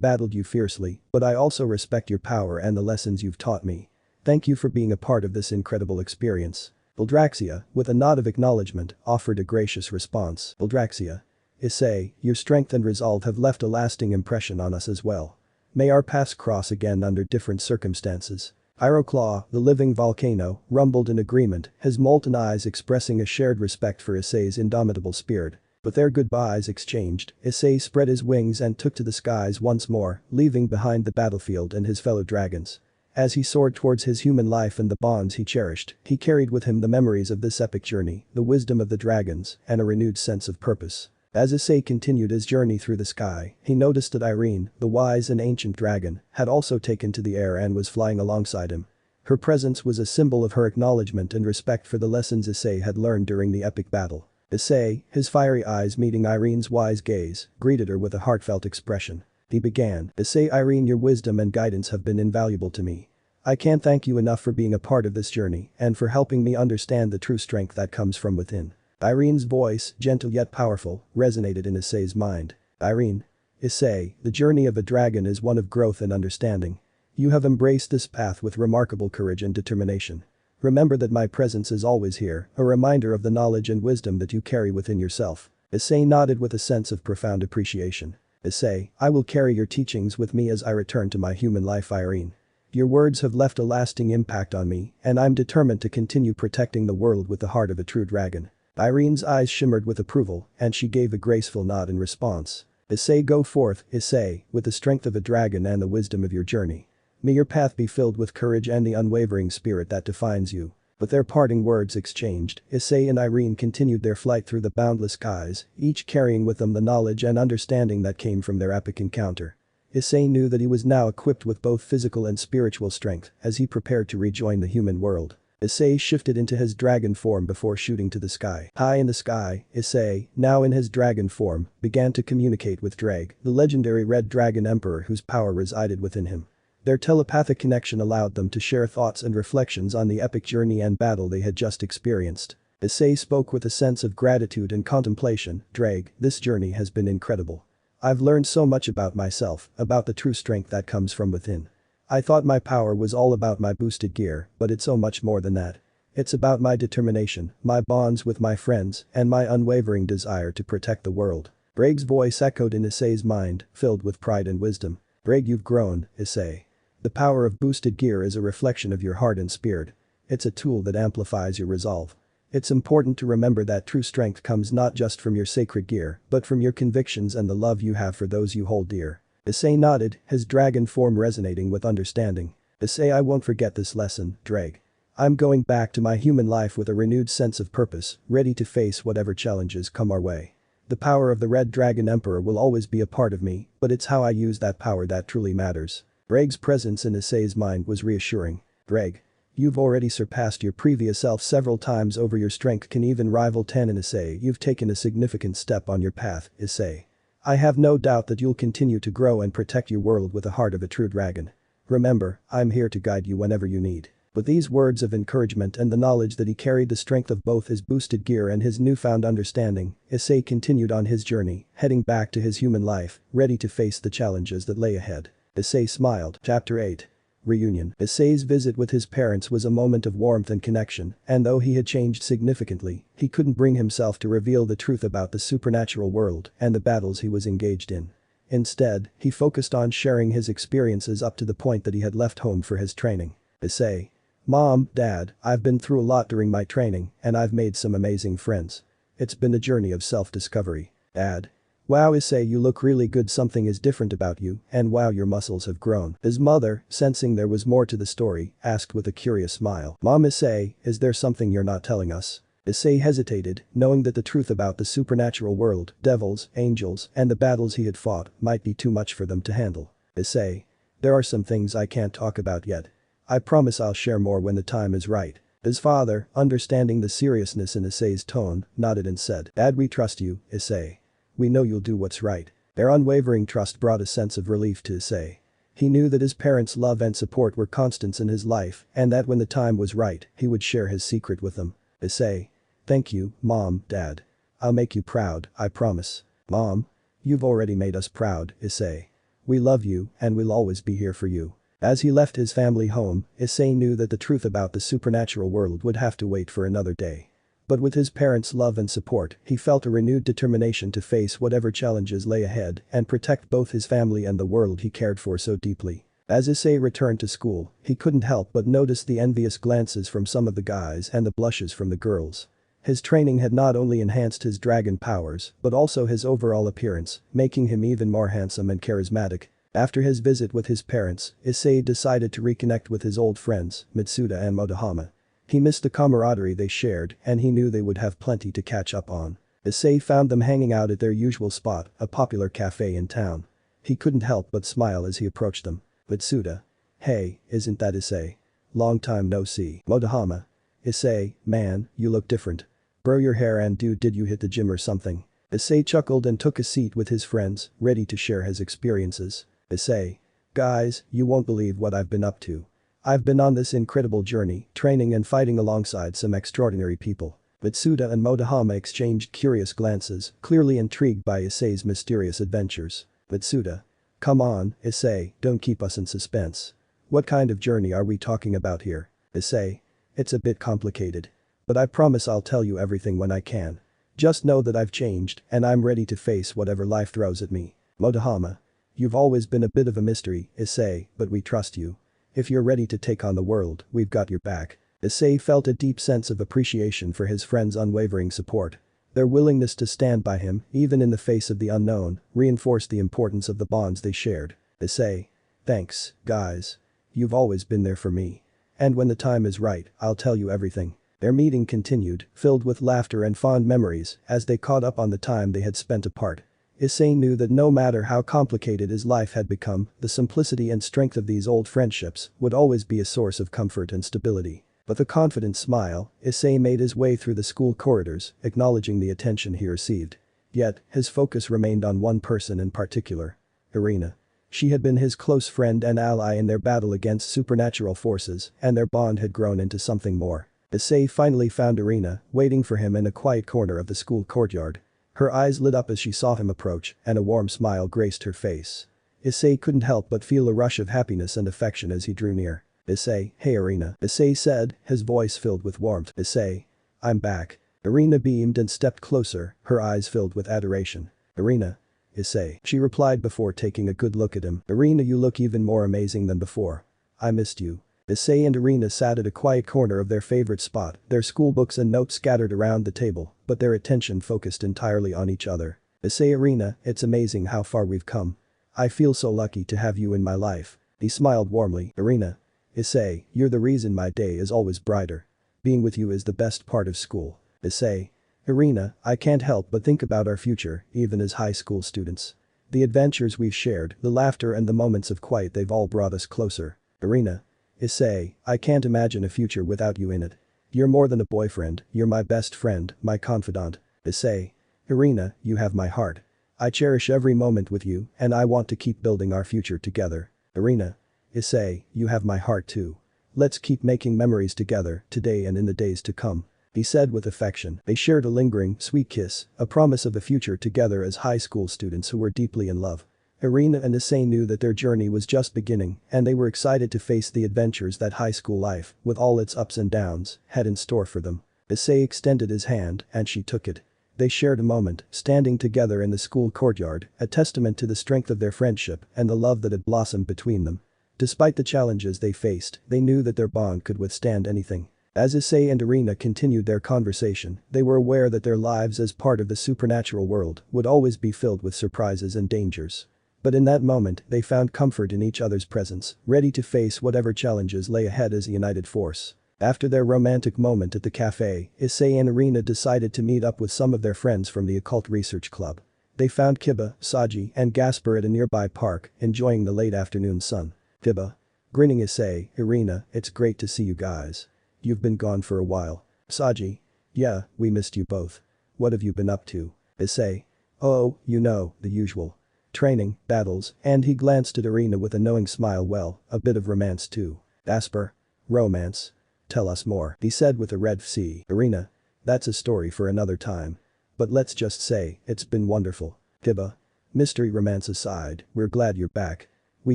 battled you fiercely, but I also respect your power and the lessons you've taught me. Thank you for being a part of this incredible experience. Eldraxia, with a nod of acknowledgement, offered a gracious response. Eldraxia. Issei, your strength and resolve have left a lasting impression on us as well. May our paths cross again under different circumstances. Pyroclaw, the living volcano, rumbled in agreement, his molten eyes expressing a shared respect for Issei's indomitable spirit. With their goodbyes exchanged, Issei spread his wings and took to the skies once more, leaving behind the battlefield and his fellow dragons. As he soared towards his human life and the bonds he cherished, he carried with him the memories of this epic journey, the wisdom of the dragons, and a renewed sense of purpose. As Issei continued his journey through the sky, he noticed that Irina, the wise and ancient dragon, had also taken to the air and was flying alongside him. Her presence was a symbol of her acknowledgement and respect for the lessons Issei had learned during the epic battle. Issei, his fiery eyes meeting Irina's wise gaze, greeted her with a heartfelt expression. He began, Issei Irina, your wisdom and guidance have been invaluable to me. I can't thank you enough for being a part of this journey and for helping me understand the true strength that comes from within. Irina's voice, gentle yet powerful, resonated in Issei's mind. Irina. Issei, the journey of a dragon is one of growth and understanding. You have embraced this path with remarkable courage and determination. Remember that my presence is always here, a reminder of the knowledge and wisdom that you carry within yourself. Issei nodded with a sense of profound appreciation. Issei, I will carry your teachings with me as I return to my human life, Irina. Your words have left a lasting impact on me, and I'm determined to continue protecting the world with the heart of a true dragon. Irina's eyes shimmered with approval, and she gave a graceful nod in response. Issei, go forth, Issei, with the strength of a dragon and the wisdom of your journey. May your path be filled with courage and the unwavering spirit that defines you. With their parting words exchanged, Issei and Irina continued their flight through the boundless skies, each carrying with them the knowledge and understanding that came from their epic encounter. Issei knew that he was now equipped with both physical and spiritual strength as he prepared to rejoin the human world. Issei shifted into his dragon form before shooting to the sky. High in the sky, Issei, now in his dragon form, began to communicate with Drag, the legendary red dragon emperor whose power resided within him. Their telepathic connection allowed them to share thoughts and reflections on the epic journey and battle they had just experienced. Issei spoke with a sense of gratitude and contemplation. Drag, this journey has been incredible. I've learned so much about myself, about the true strength that comes from within. I thought my power was all about my boosted gear, but it's so much more than that. It's about my determination, my bonds with my friends, and my unwavering desire to protect the world. Drag's voice echoed in Issei's mind, filled with pride and wisdom. Drag, you've grown, Issei. The power of boosted gear is a reflection of your heart and spirit. It's a tool that amplifies your resolve. It's important to remember that true strength comes not just from your sacred gear, but from your convictions and the love you have for those you hold dear. Issei nodded, his dragon form resonating with understanding. Issei, I won't forget this lesson, Drag. I'm going back to my human life with a renewed sense of purpose, ready to face whatever challenges come our way. The power of the Red Dragon Emperor will always be a part of me, but it's how I use that power that truly matters. Drag's presence in Issei's mind was reassuring. Drag. You've already surpassed your previous self several times over, your strength can even rival 10 in Issei. You've taken a significant step on your path, Issei. I have no doubt that you'll continue to grow and protect your world with the heart of a true dragon. Remember, I'm here to guide you whenever you need. With these words of encouragement and the knowledge that he carried the strength of both his boosted gear and his newfound understanding, Issei continued on his journey, heading back to his human life, ready to face the challenges that lay ahead. Issei smiled. Chapter 8. Reunion. Issei's visit with his parents was a moment of warmth and connection, and though he had changed significantly, he couldn't bring himself to reveal the truth about the supernatural world and the battles he was engaged in. Instead, he focused on sharing his experiences up to the point that he had left home for his training. Issei. Mom, Dad, I've been through a lot during my training, and I've made some amazing friends. It's been a journey of self-discovery. Dad. Wow, Issei, you look really good, something is different about you, and wow, your muscles have grown. His mother, sensing there was more to the story, asked with a curious smile. Mom, Issei, is there something you're not telling us? Issei hesitated, knowing that the truth about the supernatural world, devils, angels, and the battles he had fought might be too much for them to handle. Issei. There are some things I can't talk about yet. I promise I'll share more when the time is right. His father, understanding the seriousness in Issei's tone, nodded and said, Dad, we trust you, Issei. We know you'll do what's right. Their unwavering trust brought a sense of relief to Issei. He knew that his parents' love and support were constants in his life and that when the time was right, he would share his secret with them. Issei. Thank you, Mom, Dad. I'll make you proud, I promise. Mom? You've already made us proud, Issei. We love you and we'll always be here for you. As he left his family home, Issei knew that the truth about the supernatural world would have to wait for another day. But with his parents' love and support, he felt a renewed determination to face whatever challenges lay ahead and protect both his family and the world he cared for so deeply. As Issei returned to school, he couldn't help but notice the envious glances from some of the guys and the blushes from the girls. His training had not only enhanced his dragon powers, but also his overall appearance, making him even more handsome and charismatic. After his visit with his parents, Issei decided to reconnect with his old friends, Mitsuda and Motohama. He missed the camaraderie they shared and he knew they would have plenty to catch up on. Issei found them hanging out at their usual spot, a popular cafe in town. He couldn't help but smile as he approached them. Mitsuda. Hey, isn't that Issei? Long time no see. Motohama. Issei, man, you look different. Bro, your hair and dude, did you hit the gym or something? Issei chuckled and took a seat with his friends, ready to share his experiences. Issei. Guys, you won't believe what I've been up to. I've been on this incredible journey, training and fighting alongside some extraordinary people. Mitsuda and Motohama exchanged curious glances, clearly intrigued by Issei's mysterious adventures. Mitsuda. Come on, Issei, don't keep us in suspense. What kind of journey are we talking about here? Issei. It's a bit complicated. But I promise I'll tell you everything when I can. Just know that I've changed and I'm ready to face whatever life throws at me. Motohama. You've always been a bit of a mystery, Issei, but we trust you. If you're ready to take on the world, we've got your back. Issei felt a deep sense of appreciation for his friends' unwavering support. Their willingness to stand by him, even in the face of the unknown, reinforced the importance of the bonds they shared. Issei. Thanks, guys. You've always been there for me. And when the time is right, I'll tell you everything. Their meeting continued, filled with laughter and fond memories, as they caught up on the time they had spent apart. Issei knew that no matter how complicated his life had become, the simplicity and strength of these old friendships would always be a source of comfort and stability. With a confident smile, Issei made his way through the school corridors, acknowledging the attention he received. Yet, his focus remained on one person in particular. Irina. She had been his close friend and ally in their battle against supernatural forces, and their bond had grown into something more. Issei finally found Irina, waiting for him in a quiet corner of the school courtyard. Her eyes lit up as she saw him approach, and a warm smile graced her face. Issei couldn't help but feel a rush of happiness and affection as he drew near. Issei, hey Irina, Issei said, his voice filled with warmth. Issei. I'm back. Irina beamed and stepped closer, her eyes filled with adoration. Irina. Issei, she replied before taking a good look at him. Irina, you look even more amazing than before. I missed you. Issei and Irina sat at a quiet corner of their favorite spot, their school books and notes scattered around the table, but their attention focused entirely on each other. Issei. Irina, it's amazing how far we've come. I feel so lucky to have you in my life. He smiled warmly. Irina. Issei, you're the reason my day is always brighter. Being with you is the best part of school. Issei. Irina, I can't help but think about our future, even as high school students. The adventures we've shared, the laughter and the moments of quiet, they've all brought us closer. Irina. Issei, I can't imagine a future without you in it. You're more than a boyfriend, you're my best friend, my confidant. Issei. Irina, you have my heart. I cherish every moment with you and I want to keep building our future together. Irina. Issei, you have my heart too. Let's keep making memories together, today and in the days to come. He said with affection. They shared a lingering, sweet kiss, a promise of a future together as high school students who were deeply in love. Irina and Issei knew that their journey was just beginning and they were excited to face the adventures that high school life, with all its ups and downs, had in store for them. Issei extended his hand and she took it. They shared a moment, standing together in the school courtyard, a testament to the strength of their friendship and the love that had blossomed between them. Despite the challenges they faced, they knew that their bond could withstand anything. As Issei and Irina continued their conversation, they were aware that their lives as part of the supernatural world would always be filled with surprises and dangers. But in that moment, they found comfort in each other's presence, ready to face whatever challenges lay ahead as a united force. After their romantic moment at the cafe, Issei and Irina decided to meet up with some of their friends from the occult research club. They found Kiba, Saji, and Gasper at a nearby park, enjoying the late afternoon sun. Kiba. Grinning. Issei, Irina, it's great to see you guys. You've been gone for a while. Saji. Yeah, we missed you both. What have you been up to? Issei. Oh, you know, the usual. training, battles, and he glanced at Irina with a knowing smile. Well, a bit of romance too. Asper. Romance. Tell us more, he said with a red C. Irina. That's a story for another time. But let's just say, it's been wonderful. Tiba. Mystery romance aside, we're glad you're back. We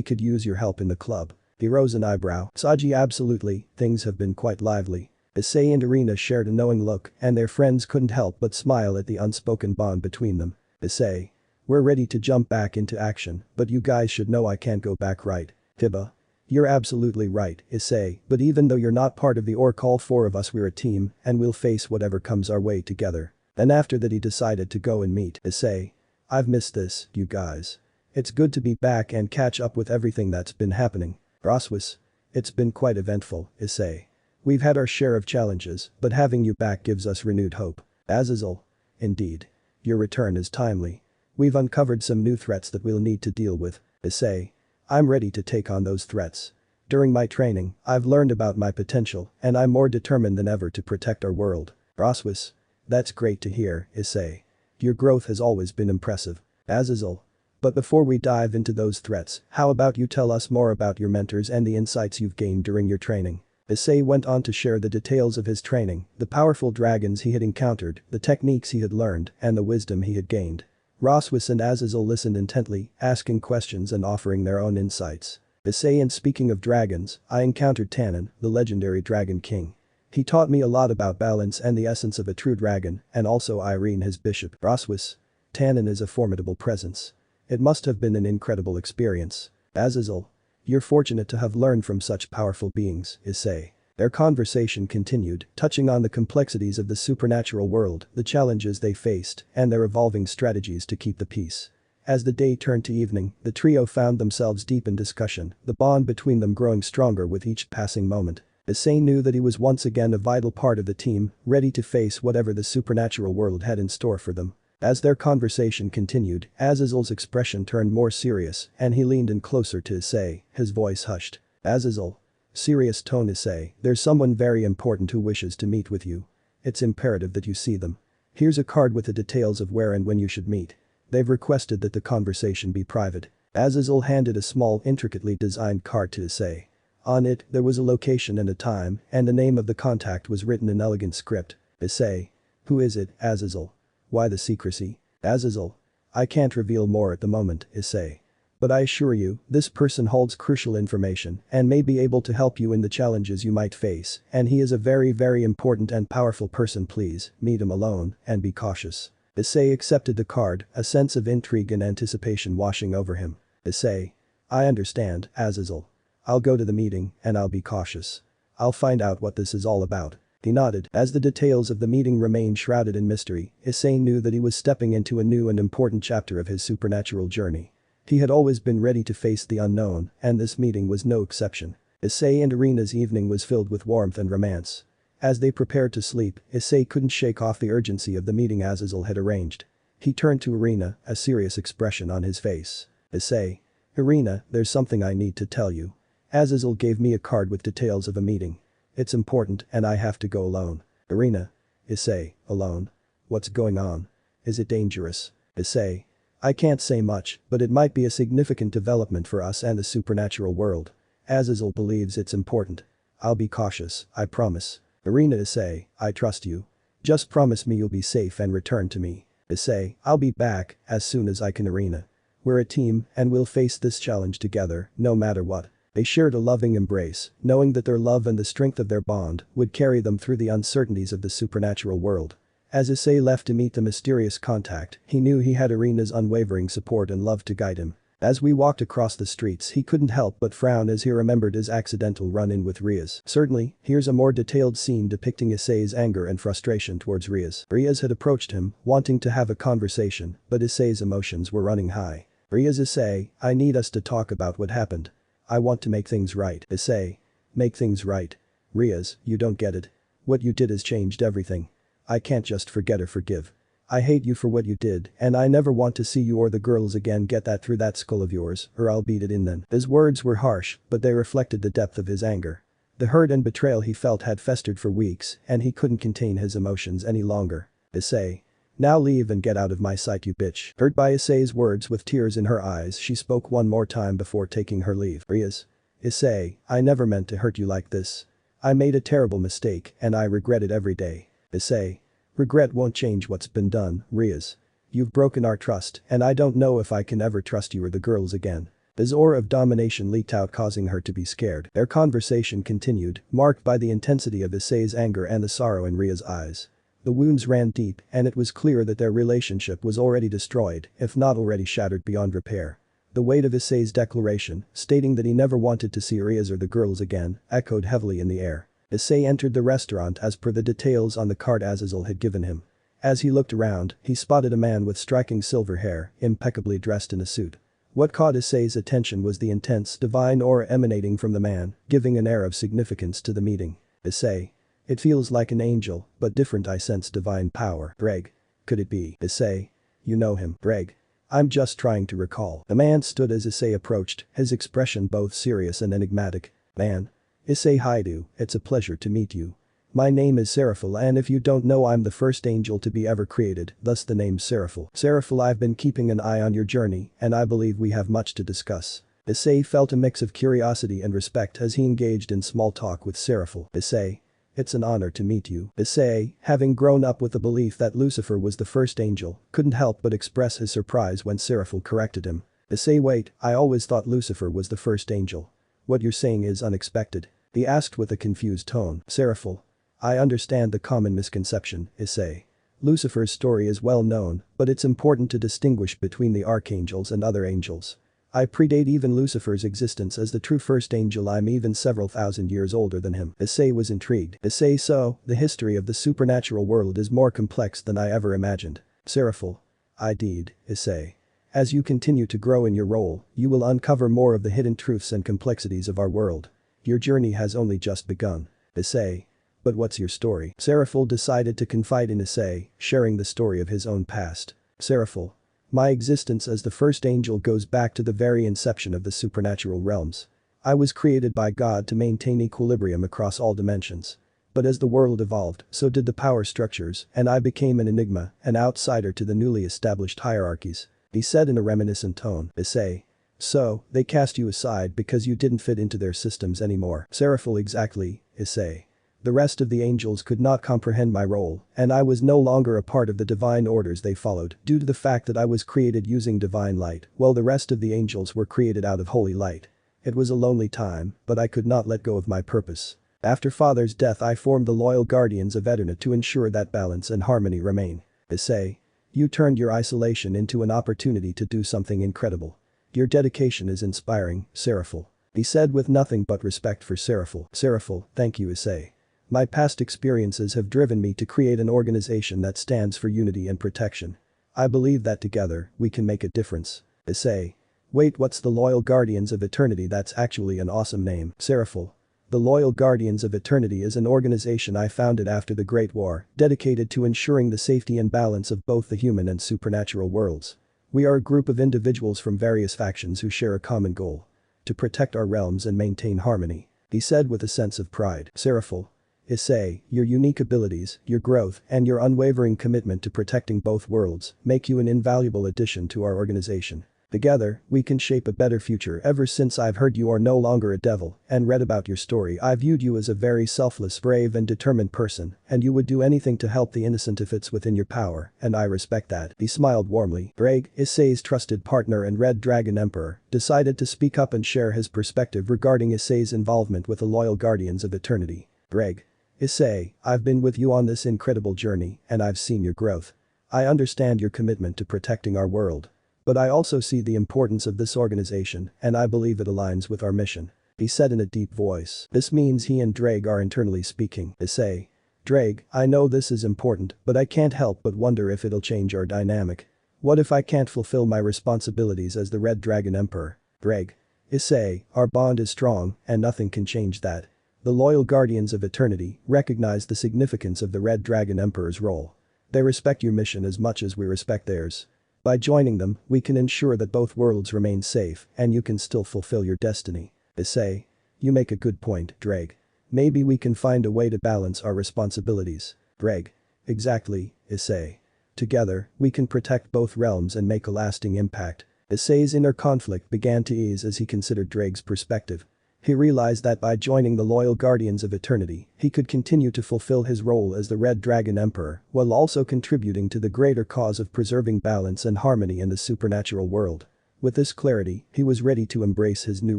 could use your help in the club. He rose an eyebrow. Saji absolutely, things have been quite lively. Issei and Irina shared a knowing look and their friends couldn't help but smile at the unspoken bond between them. Issei. We're ready to jump back into action, but you guys should know I can't go back, right? Tiba. You're absolutely right, Issei, but even though you're not part of the orc, all four of us, we're a team and we'll face whatever comes our way together. Then after that he decided to go and meet Issei. I've missed this, you guys. It's good to be back and catch up with everything that's been happening. Roswis. It's been quite eventful, Issei. We've had our share of challenges, but having you back gives us renewed hope. Azazel. Indeed. Your return is timely. We've uncovered some new threats that we'll need to deal with. Issei. I'm ready to take on those threats. During my training, I've learned about my potential and I'm more determined than ever to protect our world. Roswis. That's great to hear, Issei. Your growth has always been impressive. Azazel. But before we dive into those threats, how about you tell us more about your mentors and the insights you've gained during your training? Issei went on to share the details of his training, the powerful dragons he had encountered, the techniques he had learned, and the wisdom he had gained. Roswis and Azazel listened intently, asking questions and offering their own insights. Issei. And speaking of dragons, I encountered Tannen, the legendary Dragon King. He taught me a lot about balance and the essence of a true dragon, and also Irene, his bishop. Roswis. Tannen is a formidable presence. It must have been an incredible experience. Azazel. You're fortunate to have learned from such powerful beings, Issei. Their conversation continued, touching on the complexities of the supernatural world, the challenges they faced, and their evolving strategies to keep the peace. As the day turned to evening, the trio found themselves deep in discussion, the bond between them growing stronger with each passing moment. Issei knew that he was once again a vital part of the team, ready to face whatever the supernatural world had in store for them. As their conversation continued, Azazel's expression turned more serious and he leaned in closer to Issei, his voice hushed. Azazel. Serious tone. Issei. There's someone very important who wishes to meet with you. It's imperative that you see them. Here's a card with the details of where and when you should meet. They've requested that the conversation be private. Azazel handed a small, intricately designed card to Issei. On it, there was a location and a time, and the name of the contact was written in elegant script. Issei. Who is it, Azazel? Why the secrecy? Azazel. I can't reveal more at the moment, Issei. But I assure you, this person holds crucial information and may be able to help you in the challenges you might face, and he is a very, very important and powerful person. Please, meet him alone and be cautious. Issei accepted the card, a sense of intrigue and anticipation washing over him. Issei. I understand, Azazel. I'll go to the meeting and I'll be cautious. I'll find out what this is all about. He nodded. As the details of the meeting remained shrouded in mystery, Issei knew that he was stepping into a new and important chapter of his supernatural journey. He had always been ready to face the unknown, and this meeting was no exception. Issei and Irina's evening was filled with warmth and romance. As they prepared to sleep, Issei couldn't shake off the urgency of the meeting Azazel had arranged. He turned to Irina, a serious expression on his face. Issei. Irina, there's something I need to tell you. Azazel gave me a card with details of a meeting. It's important and I have to go alone. Irina. Issei. Alone? What's going on? Is it dangerous? Issei. I can't say much, but it might be a significant development for us and the supernatural world. Azazel believes it's important. I'll be cautious, I promise. Irina. Issei. I trust you. Just promise me you'll be safe and return to me. Issei. I'll be back as soon as I can. Irina. We're a team and we'll face this challenge together, no matter what. They shared a loving embrace, knowing that their love and the strength of their bond would carry them through the uncertainties of the supernatural world. As Issei left to meet the mysterious contact, he knew he had Irina's unwavering support and love to guide him. As we walked across the streets, he couldn't help but frown as he remembered his accidental run-in with Riaz. Certainly, here's a more detailed scene depicting Issei's anger and frustration towards Riaz. Riaz had approached him, wanting to have a conversation, but Issei's emotions were running high. Riaz. Issei, I need us to talk about what happened. I want to make things right. Issei. Make things right. Riaz, you don't get it. What you did has changed everything. I can't just forget or forgive. I hate you for what you did, and I never want to see you or the girls again. Get that through that skull of yours, or I'll beat it in then. His words were harsh, but they reflected the depth of his anger. The hurt and betrayal he felt had festered for weeks, and he couldn't contain his emotions any longer. Issei. Now leave and get out of my sight, you bitch. Hurt by Issei's words, with tears in her eyes, she spoke one more time before taking her leave. Issei, I never meant to hurt you like this. I made a terrible mistake and I regret it every day. Issei. Regret won't change what's been done, Riaz. You've broken our trust and I don't know if I can ever trust you or the girls again. His aura of domination leaked out, causing her to be scared. Their conversation continued, marked by the intensity of Issei's anger and the sorrow in Ria's eyes. The wounds ran deep and it was clear that their relationship was already destroyed, if not already shattered beyond repair. The weight of Issei's declaration, stating that he never wanted to see Riaz or the girls again, echoed heavily in the air. Issei entered the restaurant as per the details on the card Azazel had given him. As he looked around, he spotted a man with striking silver hair, impeccably dressed in a suit. What caught Issei's attention was the intense, divine aura emanating from the man, giving an air of significance to the meeting. Issei. It feels like an angel, but different. I sense divine power. Greg. Could it be? Issei. You know him. Greg. I'm just trying to recall. The man stood as Issei approached, his expression both serious and enigmatic. Man. Issei Haidu, it's a pleasure to meet you. My name is Seraphil, and if you don't know, I'm the first angel to be ever created, thus the name Seraphil. Seraphil, I've been keeping an eye on your journey and I believe we have much to discuss. Issei felt a mix of curiosity and respect as he engaged in small talk with Seraphil. Issei. It's an honor to meet you. Issei, having grown up with the belief that Lucifer was the first angel, couldn't help but express his surprise when Seraphil corrected him. Issei, wait, I always thought Lucifer was the first angel. What you're saying is unexpected. He asked with a confused tone. Seraphil. I understand the common misconception, Issei. Lucifer's story is well known, but it's important to distinguish between the archangels and other angels. I predate even Lucifer's existence as the true first angel. I'm even several thousand years older than him. Issei was intrigued. Issei, so, the history of the supernatural world is more complex than I ever imagined. Seraphil. Indeed, Issei. As you continue to grow in your role, you will uncover more of the hidden truths and complexities of our world. Your journey has only just begun. Issei. But what's your story? Seraphil decided to confide in Issei, sharing the story of his own past. Seraphil. My existence as the first angel goes back to the very inception of the supernatural realms. I was created by God to maintain equilibrium across all dimensions. But as the world evolved, so did the power structures, and I became an enigma, an outsider to the newly established hierarchies. He said in a reminiscent tone. Issei. So, they cast you aside because you didn't fit into their systems anymore. Seraphil. Exactly, Issei. The rest of the angels could not comprehend my role, and I was no longer a part of the divine orders they followed due to the fact that I was created using divine light, while the rest of the angels were created out of holy light. It was a lonely time, but I could not let go of my purpose. After Father's death, I formed the loyal guardians of Irina to ensure that balance and harmony remain. Issei. You turned your isolation into an opportunity to do something incredible. Your dedication is inspiring, Seraphil. He said with nothing but respect for Seraphil. Seraphil, thank you, Issei. My past experiences have driven me to create an organization that stands for unity and protection. I believe that together, we can make a difference. Issei. Wait, what's the Loyal Guardians of Eternity? That's actually an awesome name. Seraphil. The Loyal Guardians of Eternity is an organization I founded after the Great War, dedicated to ensuring the safety and balance of both the human and supernatural worlds. We are a group of individuals from various factions who share a common goal. To protect our realms and maintain harmony. He said with a sense of pride. Seraphil. Issei, your unique abilities, your growth, and your unwavering commitment to protecting both worlds make you an invaluable addition to our organization. Together, we can shape a better future. Ever since I've heard you are no longer a devil and read about your story, I viewed you as a very selfless, brave and determined person, and you would do anything to help the innocent if it's within your power, and I respect that. He smiled warmly. Greg, Issei's trusted partner and Red Dragon Emperor, decided to speak up and share his perspective regarding Issei's involvement with the Loyal Guardians of Eternity. Greg. Issei, I've been with you on this incredible journey, and I've seen your growth. I understand your commitment to protecting our world. But I also see the importance of this organization, and I believe it aligns with our mission. He said in a deep voice. This means he and Drake are internally speaking. Issei. Drake, I know this is important, but I can't help but wonder if it'll change our dynamic. What if I can't fulfill my responsibilities as the Red Dragon Emperor? Drake. Issei, our bond is strong, and nothing can change that. The Loyal Guardians of Eternity recognize the significance of the Red Dragon Emperor's role. They respect your mission as much as we respect theirs. By joining them, we can ensure that both worlds remain safe and you can still fulfill your destiny. Issei. You make a good point, Drake. Maybe we can find a way to balance our responsibilities. Drake. Exactly, Issei. Together, we can protect both realms and make a lasting impact. Issei's inner conflict began to ease as he considered Drake's perspective. He realized that by joining the loyal Guardians of Eternity, he could continue to fulfill his role as the Red Dragon Emperor while also contributing to the greater cause of preserving balance and harmony in the supernatural world. With this clarity, he was ready to embrace his new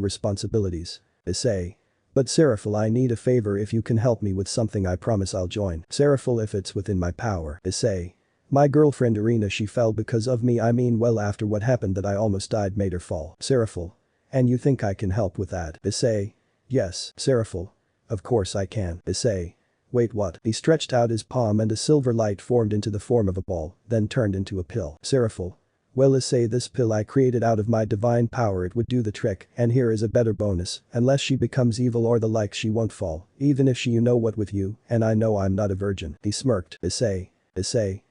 responsibilities. Issei. But Seraphil, I need a favor. If you can help me with something, I promise I'll join. Seraphil, if it's within my power. Issei. My girlfriend Irina, she fell because of me. I mean, well, after what happened that I almost died made her fall. Seraphil. And you think I can help with that? Issei. Yes, Seraphil. Of course I can. Issei. Wait, what? He stretched out his palm and a silver light formed into the form of a ball, then turned into a pill. Seraphil. Well, Issei, this pill I created out of my divine power, it would do the trick, and here is a better bonus. Unless she becomes evil or the like, she won't fall. Even if she, you know what, with you, and I know I'm not a virgin. He smirked. Issei. Issei.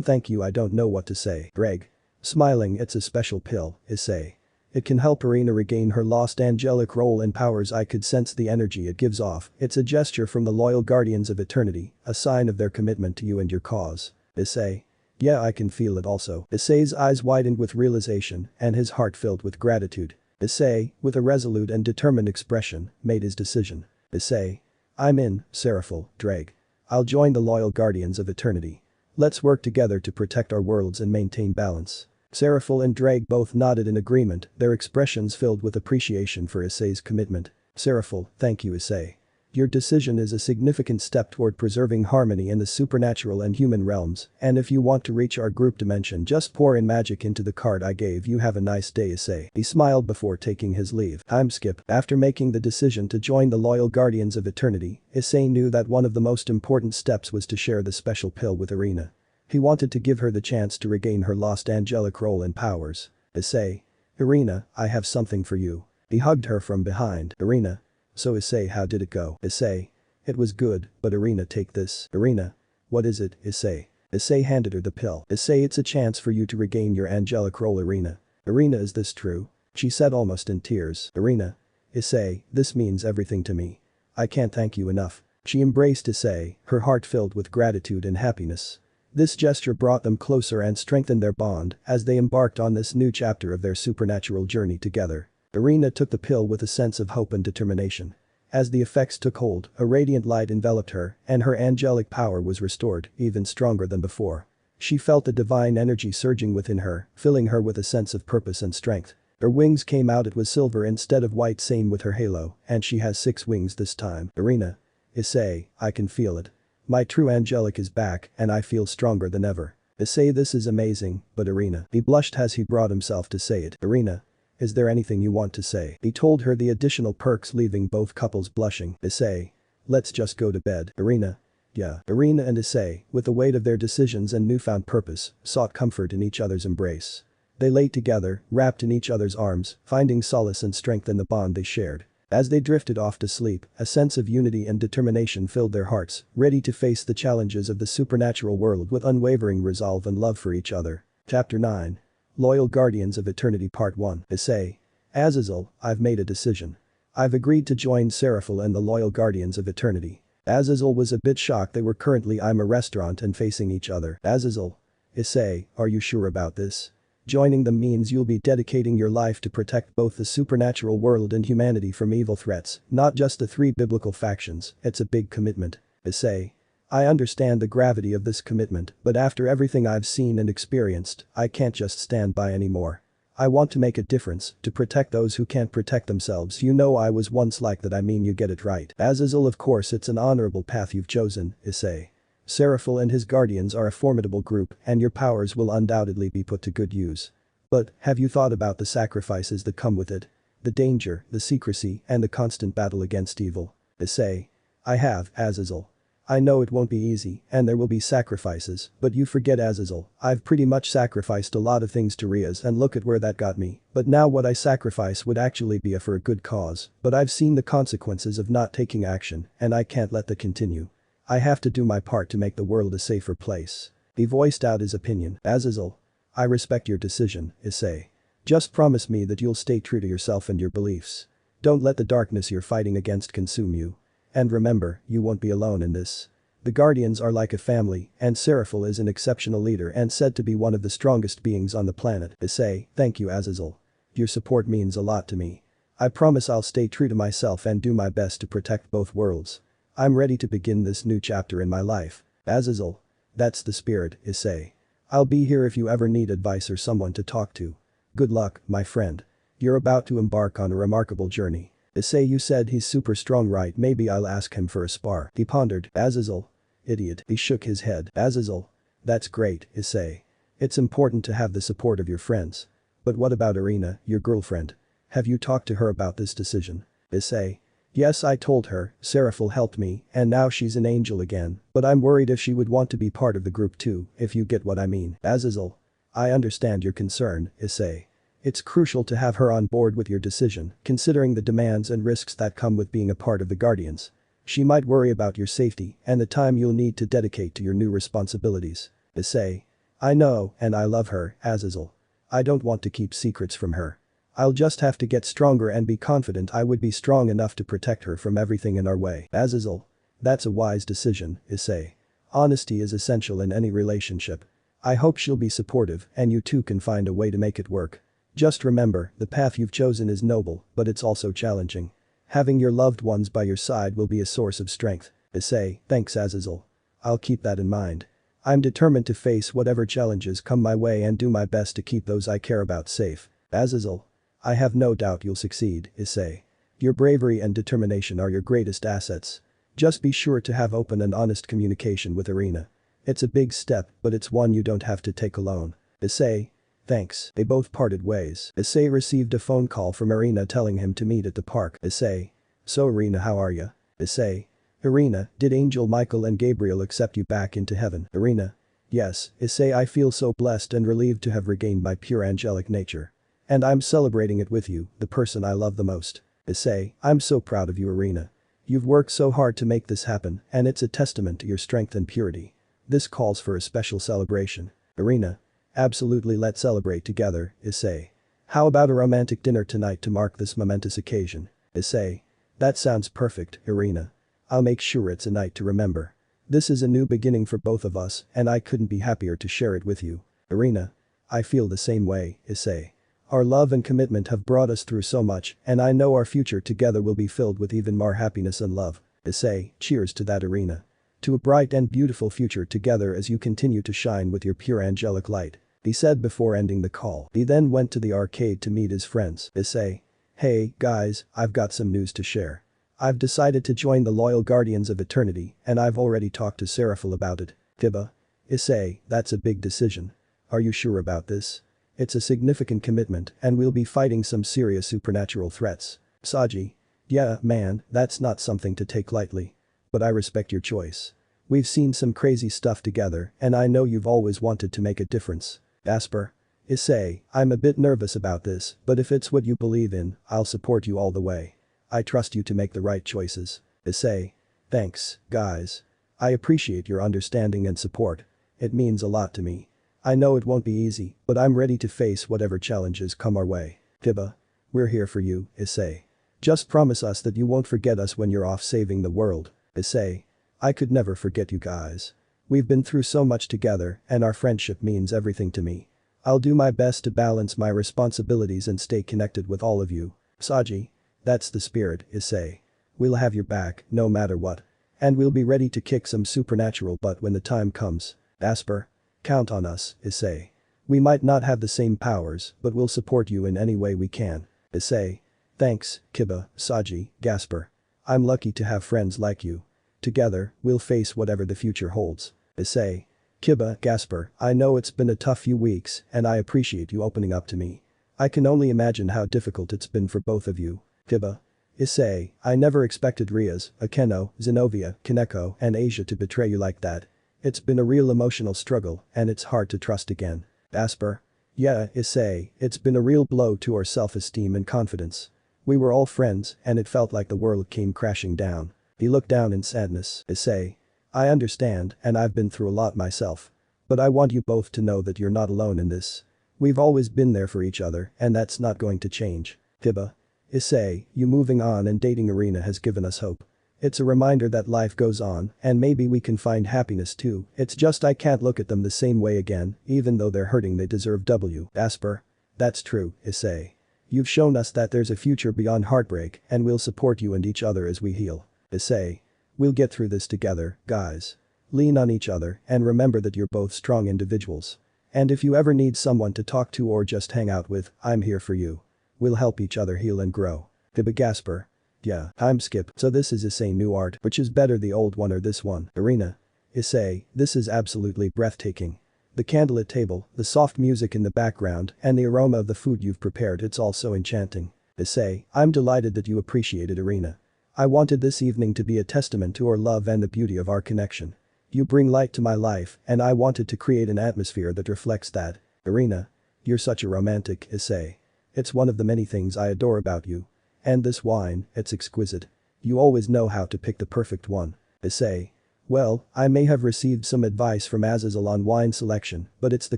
Thank you, I don't know what to say. Greg. Smiling, it's a special pill, Issei. It can help Irina regain her lost angelic role and powers. I could sense the energy it gives off. It's a gesture from the loyal Guardians of Eternity, a sign of their commitment to you and your cause. Issei. Yeah, I can feel it also. Issei's eyes widened with realization and his heart filled with gratitude. Issei, with a resolute and determined expression, made his decision. Issei. I'm in, Seraphil, Drake. I'll join the loyal Guardians of Eternity. Let's work together to protect our worlds and maintain balance. Seraphil and Drake both nodded in agreement, their expressions filled with appreciation for Issei's commitment. Seraphil, thank you, Issei. Your decision is a significant step toward preserving harmony in the supernatural and human realms, and if you want to reach our group dimension, just pour in magic into the card I gave you. Have a nice day, Issei. He smiled before taking his leave. Time skip. After making the decision to join the loyal Guardians of Eternity, Issei knew that one of the most important steps was to share the special pill with Irina. He wanted to give her the chance to regain her lost angelic role and powers. Issei. Irina, I have something for you. He hugged her from behind. Irina. So Issei, how did it go? Issei. It was good, but Irina, take this. Irina. What is it, Issei? Issei handed her the pill. Issei, it's a chance for you to regain your angelic role, Irina. Irina, is this true? She said almost in tears. Irina. Issei, this means everything to me. I can't thank you enough. She embraced Issei, her heart filled with gratitude and happiness. This gesture brought them closer and strengthened their bond as they embarked on this new chapter of their supernatural journey together. Irina took the pill with a sense of hope and determination. As the effects took hold, a radiant light enveloped her, and her angelic power was restored, even stronger than before. She felt the divine energy surging within her, filling her with a sense of purpose and strength. Her wings came out, it was silver instead of white, same with her halo, and she has 6 wings this time. Irina. Issei, I can feel it. My true angelic is back, and I feel stronger than ever. Issei, this is amazing, but Irina. He blushed as he brought himself to say it. Irina. Is there anything you want to say? He told her the additional perks, leaving both couples blushing. Issei. Let's just go to bed. Irina. Yeah. Irina and Issei, with the weight of their decisions and newfound purpose, sought comfort in each other's embrace. They lay together, wrapped in each other's arms, finding solace and strength in the bond they shared. As they drifted off to sleep, a sense of unity and determination filled their hearts, ready to face the challenges of the supernatural world with unwavering resolve and love for each other. Chapter 9. Loyal Guardians of Eternity Part 1. Issei. Azazel, I've made a decision. I've agreed to join Seraphil and the Loyal Guardians of Eternity. Azazel was a bit shocked. They were currently in a restaurant and facing each other. Azazel. Issei, are you sure about this? Joining them means you'll be dedicating your life to protect both the supernatural world and humanity from evil threats, not just the 3 biblical factions. It's a big commitment. Issei. I understand the gravity of this commitment, but after everything I've seen and experienced, I can't just stand by anymore. I want to make a difference, to protect those who can't protect themselves. You know I was once like that, I mean you get it right. Azazel, of course it's an honorable path you've chosen, Issei. Seraphil and his guardians are a formidable group, and your powers will undoubtedly be put to good use. But, have you thought about the sacrifices that come with it? The danger, the secrecy, and the constant battle against evil. Issei. I have, Azazel. I know it won't be easy, and there will be sacrifices, but you forget, Azazel, I've pretty much sacrificed a lot of things to Riaz, and look at where that got me. But now what I sacrifice would actually be for a good cause, but I've seen the consequences of not taking action, and I can't let that continue. I have to do my part to make the world a safer place. He voiced out his opinion. Azazel. I respect your decision, Issei. Just promise me that you'll stay true to yourself and your beliefs. Don't let the darkness you're fighting against consume you. And remember, you won't be alone in this. The Guardians are like a family, and Seraphil is an exceptional leader and said to be one of the strongest beings on the planet. Issei, thank you Azazel. Your support means a lot to me. I promise I'll stay true to myself and do my best to protect both worlds. I'm ready to begin this new chapter in my life. Azazel. That's the spirit, Issei. I'll be here if you ever need advice or someone to talk to. Good luck, my friend. You're about to embark on a remarkable journey. Issei, you said he's super strong, right? Maybe I'll ask him for a spar. He pondered. Azazel. Idiot. He shook his head. Azazel. That's great, Issei. It's important to have the support of your friends. But what about Irina, your girlfriend? Have you talked to her about this decision? Issei. Yes, I told her. Seraphil helped me, and now she's an angel again, but I'm worried if she would want to be part of the group too, if you get what I mean. Azazel. I understand your concern, Issei. It's crucial to have her on board with your decision, considering the demands and risks that come with being a part of the Guardians. She might worry about your safety and the time you'll need to dedicate to your new responsibilities. Issei. I know, and I love her, Azazel. I don't want to keep secrets from her. I'll just have to get stronger and be confident I would be strong enough to protect her from everything in our way. Azazel. That's a wise decision, Issei. Honesty is essential in any relationship. I hope she'll be supportive and you two can find a way to make it work. Just remember, the path you've chosen is noble, but it's also challenging. Having your loved ones by your side will be a source of strength. Issei, thanks Azazel. I'll keep that in mind. I'm determined to face whatever challenges come my way and do my best to keep those I care about safe. Azazel. I have no doubt you'll succeed, Issei. Your bravery and determination are your greatest assets. Just be sure to have open and honest communication with Irina. It's a big step, but it's one you don't have to take alone. Issei. Thanks. They both parted ways. Issei received a phone call from Irina telling him to meet at the park. Issei. So Irina, how are ya? Issei. Irina, did Angel Michael and Gabriel accept you back into heaven? Irina. Yes, Issei, I feel so blessed and relieved to have regained my pure angelic nature. And I'm celebrating it with you, the person I love the most. Issei, I'm so proud of you Irina. You've worked so hard to make this happen, and it's a testament to your strength and purity. This calls for a special celebration. Irina. Absolutely, let's celebrate together, Issei. How about a romantic dinner tonight to mark this momentous occasion? Issei. That sounds perfect, Irina. I'll make sure it's a night to remember. This is a new beginning for both of us and I couldn't be happier to share it with you. Irina. I feel the same way, Issei. Our love and commitment have brought us through so much and I know our future together will be filled with even more happiness and love. Issei, cheers to that Irina. To a bright and beautiful future together as you continue to shine with your pure angelic light. He said before ending the call. He then went to the arcade to meet his friends. Issei. Hey, guys, I've got some news to share. I've decided to join the loyal Guardians of Eternity and I've already talked to Seraphil about it. Tiba. Issei, that's a big decision. Are you sure about this? It's a significant commitment and we'll be fighting some serious supernatural threats. Saji. Yeah, man, that's not something to take lightly. But I respect your choice. We've seen some crazy stuff together and I know you've always wanted to make a difference. Asper. Issei, I'm a bit nervous about this, but if it's what you believe in, I'll support you all the way. I trust you to make the right choices. Issei. Thanks, guys. I appreciate your understanding and support. It means a lot to me. I know it won't be easy, but I'm ready to face whatever challenges come our way. Tiba. We're here for you, Issei. Just promise us that you won't forget us when you're off saving the world. Issei. I could never forget you guys. We've been through so much together and our friendship means everything to me. I'll do my best to balance my responsibilities and stay connected with all of you. Saji. That's the spirit, Issei. We'll have your back, no matter what. And we'll be ready to kick some supernatural butt when the time comes. Asper. Count on us, Issei. We might not have the same powers, but we'll support you in any way we can. Issei. Thanks, Kiba, Saji, Gasper. I'm lucky to have friends like you. Together, we'll face whatever the future holds. Issei. Kiba, Gasper, I know it's been a tough few weeks and I appreciate you opening up to me. I can only imagine how difficult it's been for both of you. Tiba. Issei, I never expected Riaz, Akeno, Zenobia, Kaneko, and Asia to betray you like that. It's been a real emotional struggle and it's hard to trust again. Asper. Yeah, Issei, it's been a real blow to our self-esteem and confidence. We were all friends and it felt like the world came crashing down. He looked down in sadness. Issei. I understand and I've been through a lot myself. But I want you both to know that you're not alone in this. We've always been there for each other and that's not going to change. Tiba. Issei, you moving on and dating Irina has given us hope. It's a reminder that life goes on, and maybe we can find happiness too. It's just I can't look at them the same way again, even though they're hurting they deserve W. Asper. That's true, Issei. You've shown us that there's a future beyond heartbreak, and we'll support you and each other as we heal. Issei. We'll get through this together, guys. Lean on each other and remember that you're both strong individuals. And if you ever need someone to talk to or just hang out with, I'm here for you. We'll help each other heal and grow. Gasper. Yeah, I'm Skip. So this is Issei new art, which is better, the old one or this one? Irina. Issei, this is absolutely breathtaking. The candlelit table, the soft music in the background, and the aroma of the food you've prepared, it's all so enchanting. Issei, I'm delighted that you appreciate it, Irina. I wanted this evening to be a testament to our love and the beauty of our connection. You bring light to my life, and I wanted to create an atmosphere that reflects that. Irina. You're such a romantic, Issei. It's one of the many things I adore about you. And this wine, it's exquisite. You always know how to pick the perfect one. Issei. Well, I may have received some advice from Azazel on wine selection, but it's the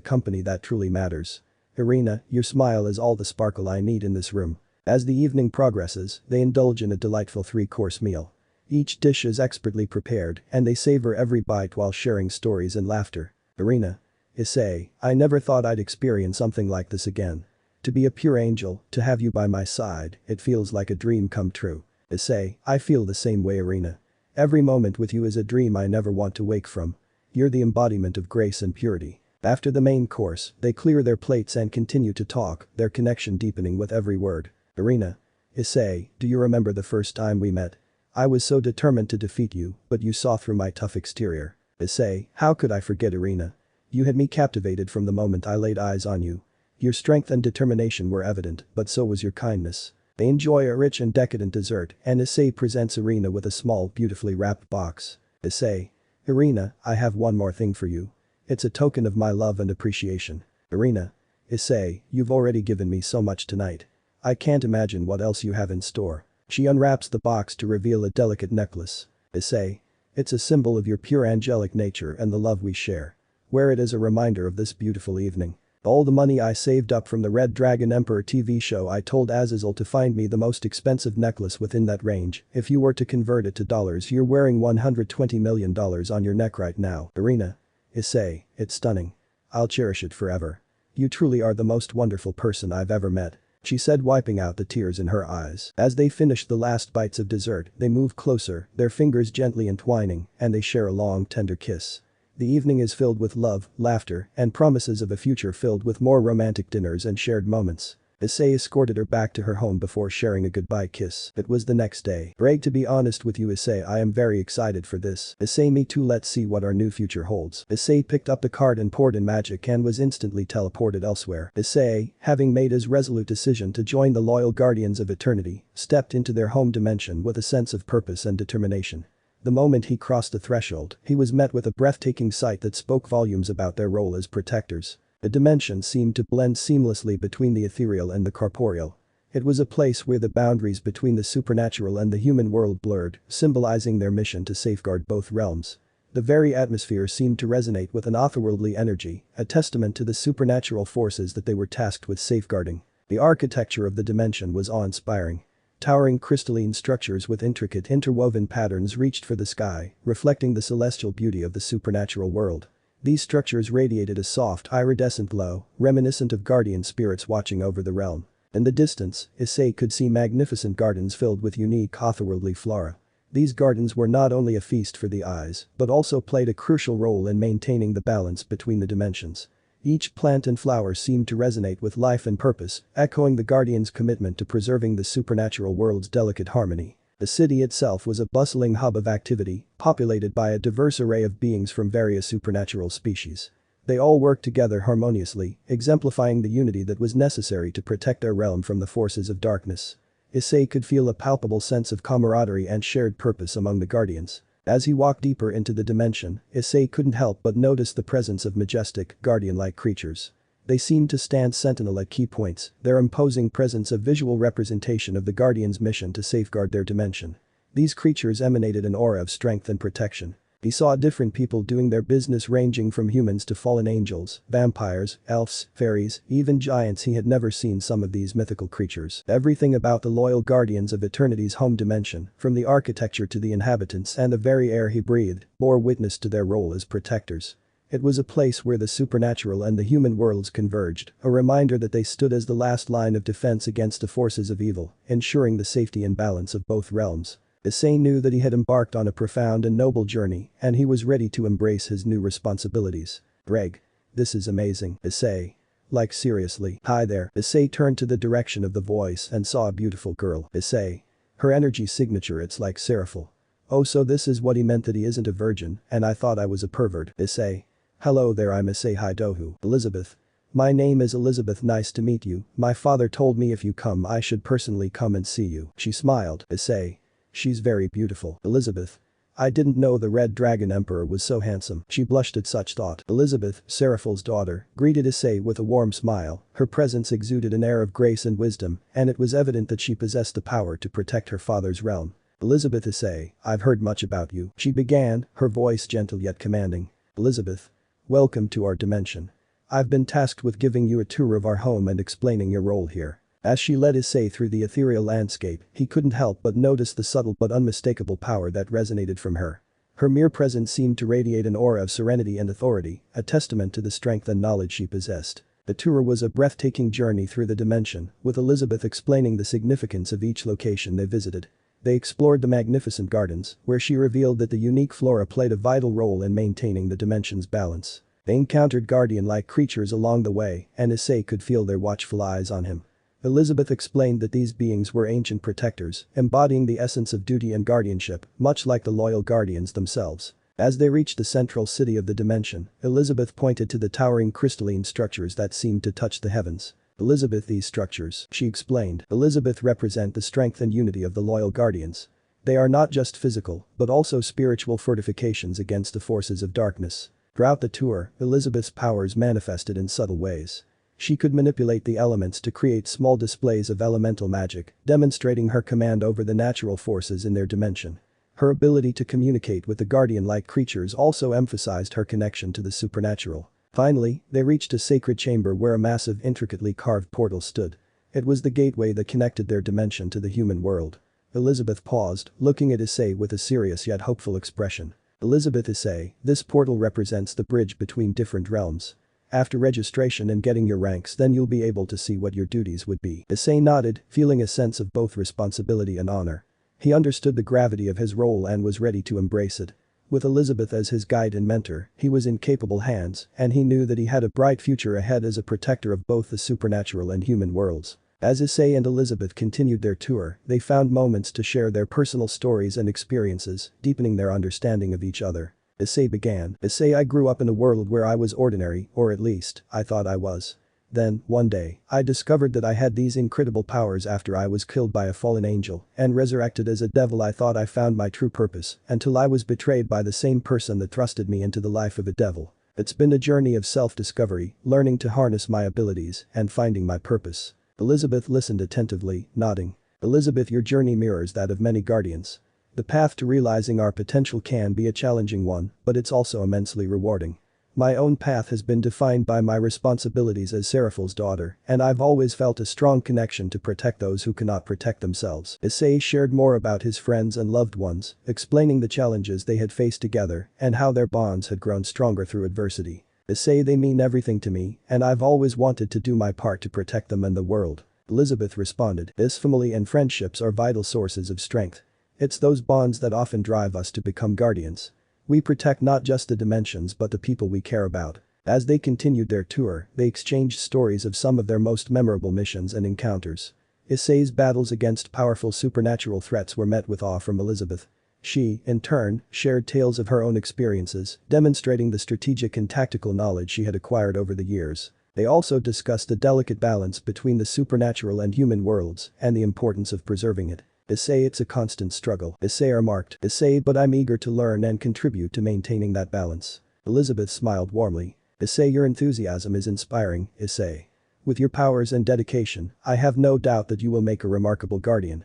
company that truly matters. Irina, your smile is all the sparkle I need in this room. As the evening progresses, they indulge in a delightful 3-course meal. Each dish is expertly prepared, and they savor every bite while sharing stories and laughter. Irina. Issei, I never thought I'd experience something like this again. To be a pure angel, to have you by my side, it feels like a dream come true. Issei, I feel the same way, Irina. Every moment with you is a dream I never want to wake from. You're the embodiment of grace and purity. After the main course, they clear their plates and continue to talk, their connection deepening with every word. Irina. Issei, do you remember the first time we met? I was so determined to defeat you, but you saw through my tough exterior. Issei, how could I forget, Irina? You had me captivated from the moment I laid eyes on you. Your strength and determination were evident, but so was your kindness. They enjoy a rich and decadent dessert, and Issei presents Irina with a small, beautifully wrapped box. Issei. Irina, I have one more thing for you. It's a token of my love and appreciation. Irina. Issei, you've already given me so much tonight. I can't imagine what else you have in store. She unwraps the box to reveal a delicate necklace. Issei. It's a symbol of your pure angelic nature and the love we share. Wear it as a reminder of this beautiful evening. All the money I saved up from the Red Dragon Emperor TV show, I told Azazel to find me the most expensive necklace within that range. If you were to convert it to dollars, you're wearing $120 million on your neck right now. Irina. Issei, it's stunning. I'll cherish it forever. You truly are the most wonderful person I've ever met. She said, wiping out the tears in her eyes. As they finish the last bites of dessert, they move closer, their fingers gently entwining, and they share a long, tender kiss. The evening is filled with love, laughter, and promises of a future filled with more romantic dinners and shared moments. Issei escorted her back to her home before sharing a goodbye kiss. It was the next day. Greg, to be honest with you, Issei, I am very excited for this. Issei, me too, let's see what our new future holds. Issei picked up the card and poured in magic and was instantly teleported elsewhere. Issei, having made his resolute decision to join the loyal guardians of eternity, stepped into their home dimension with a sense of purpose and determination. The moment he crossed the threshold, he was met with a breathtaking sight that spoke volumes about their role as protectors. The dimension seemed to blend seamlessly between the ethereal and the corporeal. It was a place where the boundaries between the supernatural and the human world blurred, symbolizing their mission to safeguard both realms. The very atmosphere seemed to resonate with an otherworldly energy, a testament to the supernatural forces that they were tasked with safeguarding. The architecture of the dimension was awe-inspiring. Towering crystalline structures with intricate interwoven patterns reached for the sky, reflecting the celestial beauty of the supernatural world. These structures radiated a soft, iridescent glow, reminiscent of guardian spirits watching over the realm. In the distance, Issei could see magnificent gardens filled with unique otherworldly flora. These gardens were not only a feast for the eyes, but also played a crucial role in maintaining the balance between the dimensions. Each plant and flower seemed to resonate with life and purpose, echoing the Guardian's commitment to preserving the supernatural world's delicate harmony. The city itself was a bustling hub of activity, populated by a diverse array of beings from various supernatural species. They all worked together harmoniously, exemplifying the unity that was necessary to protect their realm from the forces of darkness. Issei could feel a palpable sense of camaraderie and shared purpose among the Guardians. As he walked deeper into the dimension, Issei couldn't help but notice the presence of majestic, guardian-like creatures. They seemed to stand sentinel at key points, their imposing presence a visual representation of the Guardian's mission to safeguard their dimension. These creatures emanated an aura of strength and protection. He saw different people doing their business ranging from humans to fallen angels, vampires, elves, fairies, even giants. He had never seen some of these mythical creatures. Everything about the loyal guardians of eternity's home dimension, from the architecture to the inhabitants and the very air he breathed, bore witness to their role as protectors. It was a place where the supernatural and the human worlds converged, a reminder that they stood as the last line of defense against the forces of evil, ensuring the safety and balance of both realms. Issei knew that he had embarked on a profound and noble journey, and he was ready to embrace his new responsibilities. Greg. This is amazing, Issei. Like seriously. Hi there. Issei turned to the direction of the voice and saw a beautiful girl. Issei. Her energy signature, it's like Seraphil. Oh, so this is what he meant, that he isn't a virgin, and I thought I was a pervert. Issei. Hello there, I'm Issei Hidohu. Elizabeth. My name is Elizabeth, nice to meet you. My father told me if you come I should personally come and see you. She smiled. Issei. She's very beautiful. Elizabeth. I didn't know the Red Dragon Emperor was so handsome. She blushed at such thought. Elizabeth, Seraphil's daughter, greeted Issei with a warm smile. Her presence exuded an air of grace and wisdom, and it was evident that she possessed the power to protect her father's realm. Elizabeth Issei, I've heard much about you. She began, her voice gentle yet commanding. Elizabeth. Welcome to our dimension. I've been tasked with giving you a tour of our home and explaining your role here. As she led Issei through the ethereal landscape, he couldn't help but notice the subtle but unmistakable power that resonated from her. Her mere presence seemed to radiate an aura of serenity and authority, a testament to the strength and knowledge she possessed. The tour was a breathtaking journey through the dimension, with Elizabeth explaining the significance of each location they visited. They explored the magnificent gardens, where she revealed that the unique flora played a vital role in maintaining the dimension's balance. They encountered guardian-like creatures along the way, and Issei could feel their watchful eyes on him. Elizabeth explained that these beings were ancient protectors, embodying the essence of duty and guardianship, much like the loyal guardians themselves. As they reached the central city of the dimension, Elizabeth pointed to the towering crystalline structures that seemed to touch the heavens. Elizabeth, these structures, she explained, Elizabeth represent the strength and unity of the loyal guardians. They are not just physical, but also spiritual fortifications against the forces of darkness. Throughout the tour, Elizabeth's powers manifested in subtle ways. She could manipulate the elements to create small displays of elemental magic, demonstrating her command over the natural forces in their dimension. Her ability to communicate with the guardian-like creatures also emphasized her connection to the supernatural. Finally, they reached a sacred chamber where a massive, intricately carved portal stood. It was the gateway that connected their dimension to the human world. Elizabeth paused, looking at Issei with a serious yet hopeful expression. Elizabeth Issei, this portal represents the bridge between different realms. After registration and getting your ranks, then you'll be able to see what your duties would be. Issei nodded, feeling a sense of both responsibility and honor. He understood the gravity of his role and was ready to embrace it. With Elizabeth as his guide and mentor, he was in capable hands, and he knew that he had a bright future ahead as a protector of both the supernatural and human worlds. As Issei and Elizabeth continued their tour, they found moments to share their personal stories and experiences, deepening their understanding of each other. Issei began. Issei, I grew up in a world where I was ordinary, or at least, I thought I was. Then, one day, I discovered that I had these incredible powers after I was killed by a fallen angel and resurrected as a devil. I thought I found my true purpose until I was betrayed by the same person that thrusted me into the life of a devil. It's been a journey of self-discovery, learning to harness my abilities and finding my purpose. Elizabeth listened attentively, nodding. Elizabeth, your journey mirrors that of many guardians. The path to realizing our potential can be a challenging one, but it's also immensely rewarding. My own path has been defined by my responsibilities as Seraphil's daughter, and I've always felt a strong connection to protect those who cannot protect themselves. Issei shared more about his friends and loved ones, explaining the challenges they had faced together and how their bonds had grown stronger through adversity. Issei, they mean everything to me, and I've always wanted to do my part to protect them and the world. Elizabeth responded. This family and friendships are vital sources of strength. It's those bonds that often drive us to become guardians. We protect not just the dimensions but the people we care about. As they continued their tour, they exchanged stories of some of their most memorable missions and encounters. Issei's battles against powerful supernatural threats were met with awe from Elizabeth. She, in turn, shared tales of her own experiences, demonstrating the strategic and tactical knowledge she had acquired over the years. They also discussed the delicate balance between the supernatural and human worlds and the importance of preserving it. Issei, it's a constant struggle. Issei remarked. Issei, but I'm eager to learn and contribute to maintaining that balance. Elizabeth smiled warmly. Issei, your enthusiasm is inspiring, Issei. With your powers and dedication, I have no doubt that you will make a remarkable guardian.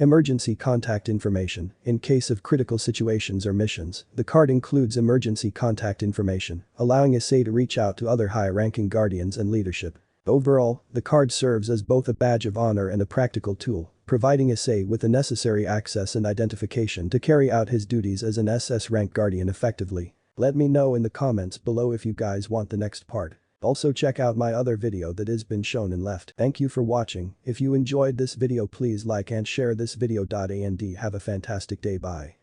Emergency contact information. In case of critical situations or missions, the card includes emergency contact information, allowing Issei to reach out to other high-ranking guardians and leadership. Overall, the card serves as both a badge of honor and a practical tool, providing Issei with the necessary access and identification to carry out his duties as an SS rank guardian effectively. Let me know in the comments below if you guys want the next part. Also check out my other video that has been shown in left. Thank you for watching. If you enjoyed this video please like and share this video. And have a fantastic day. Bye.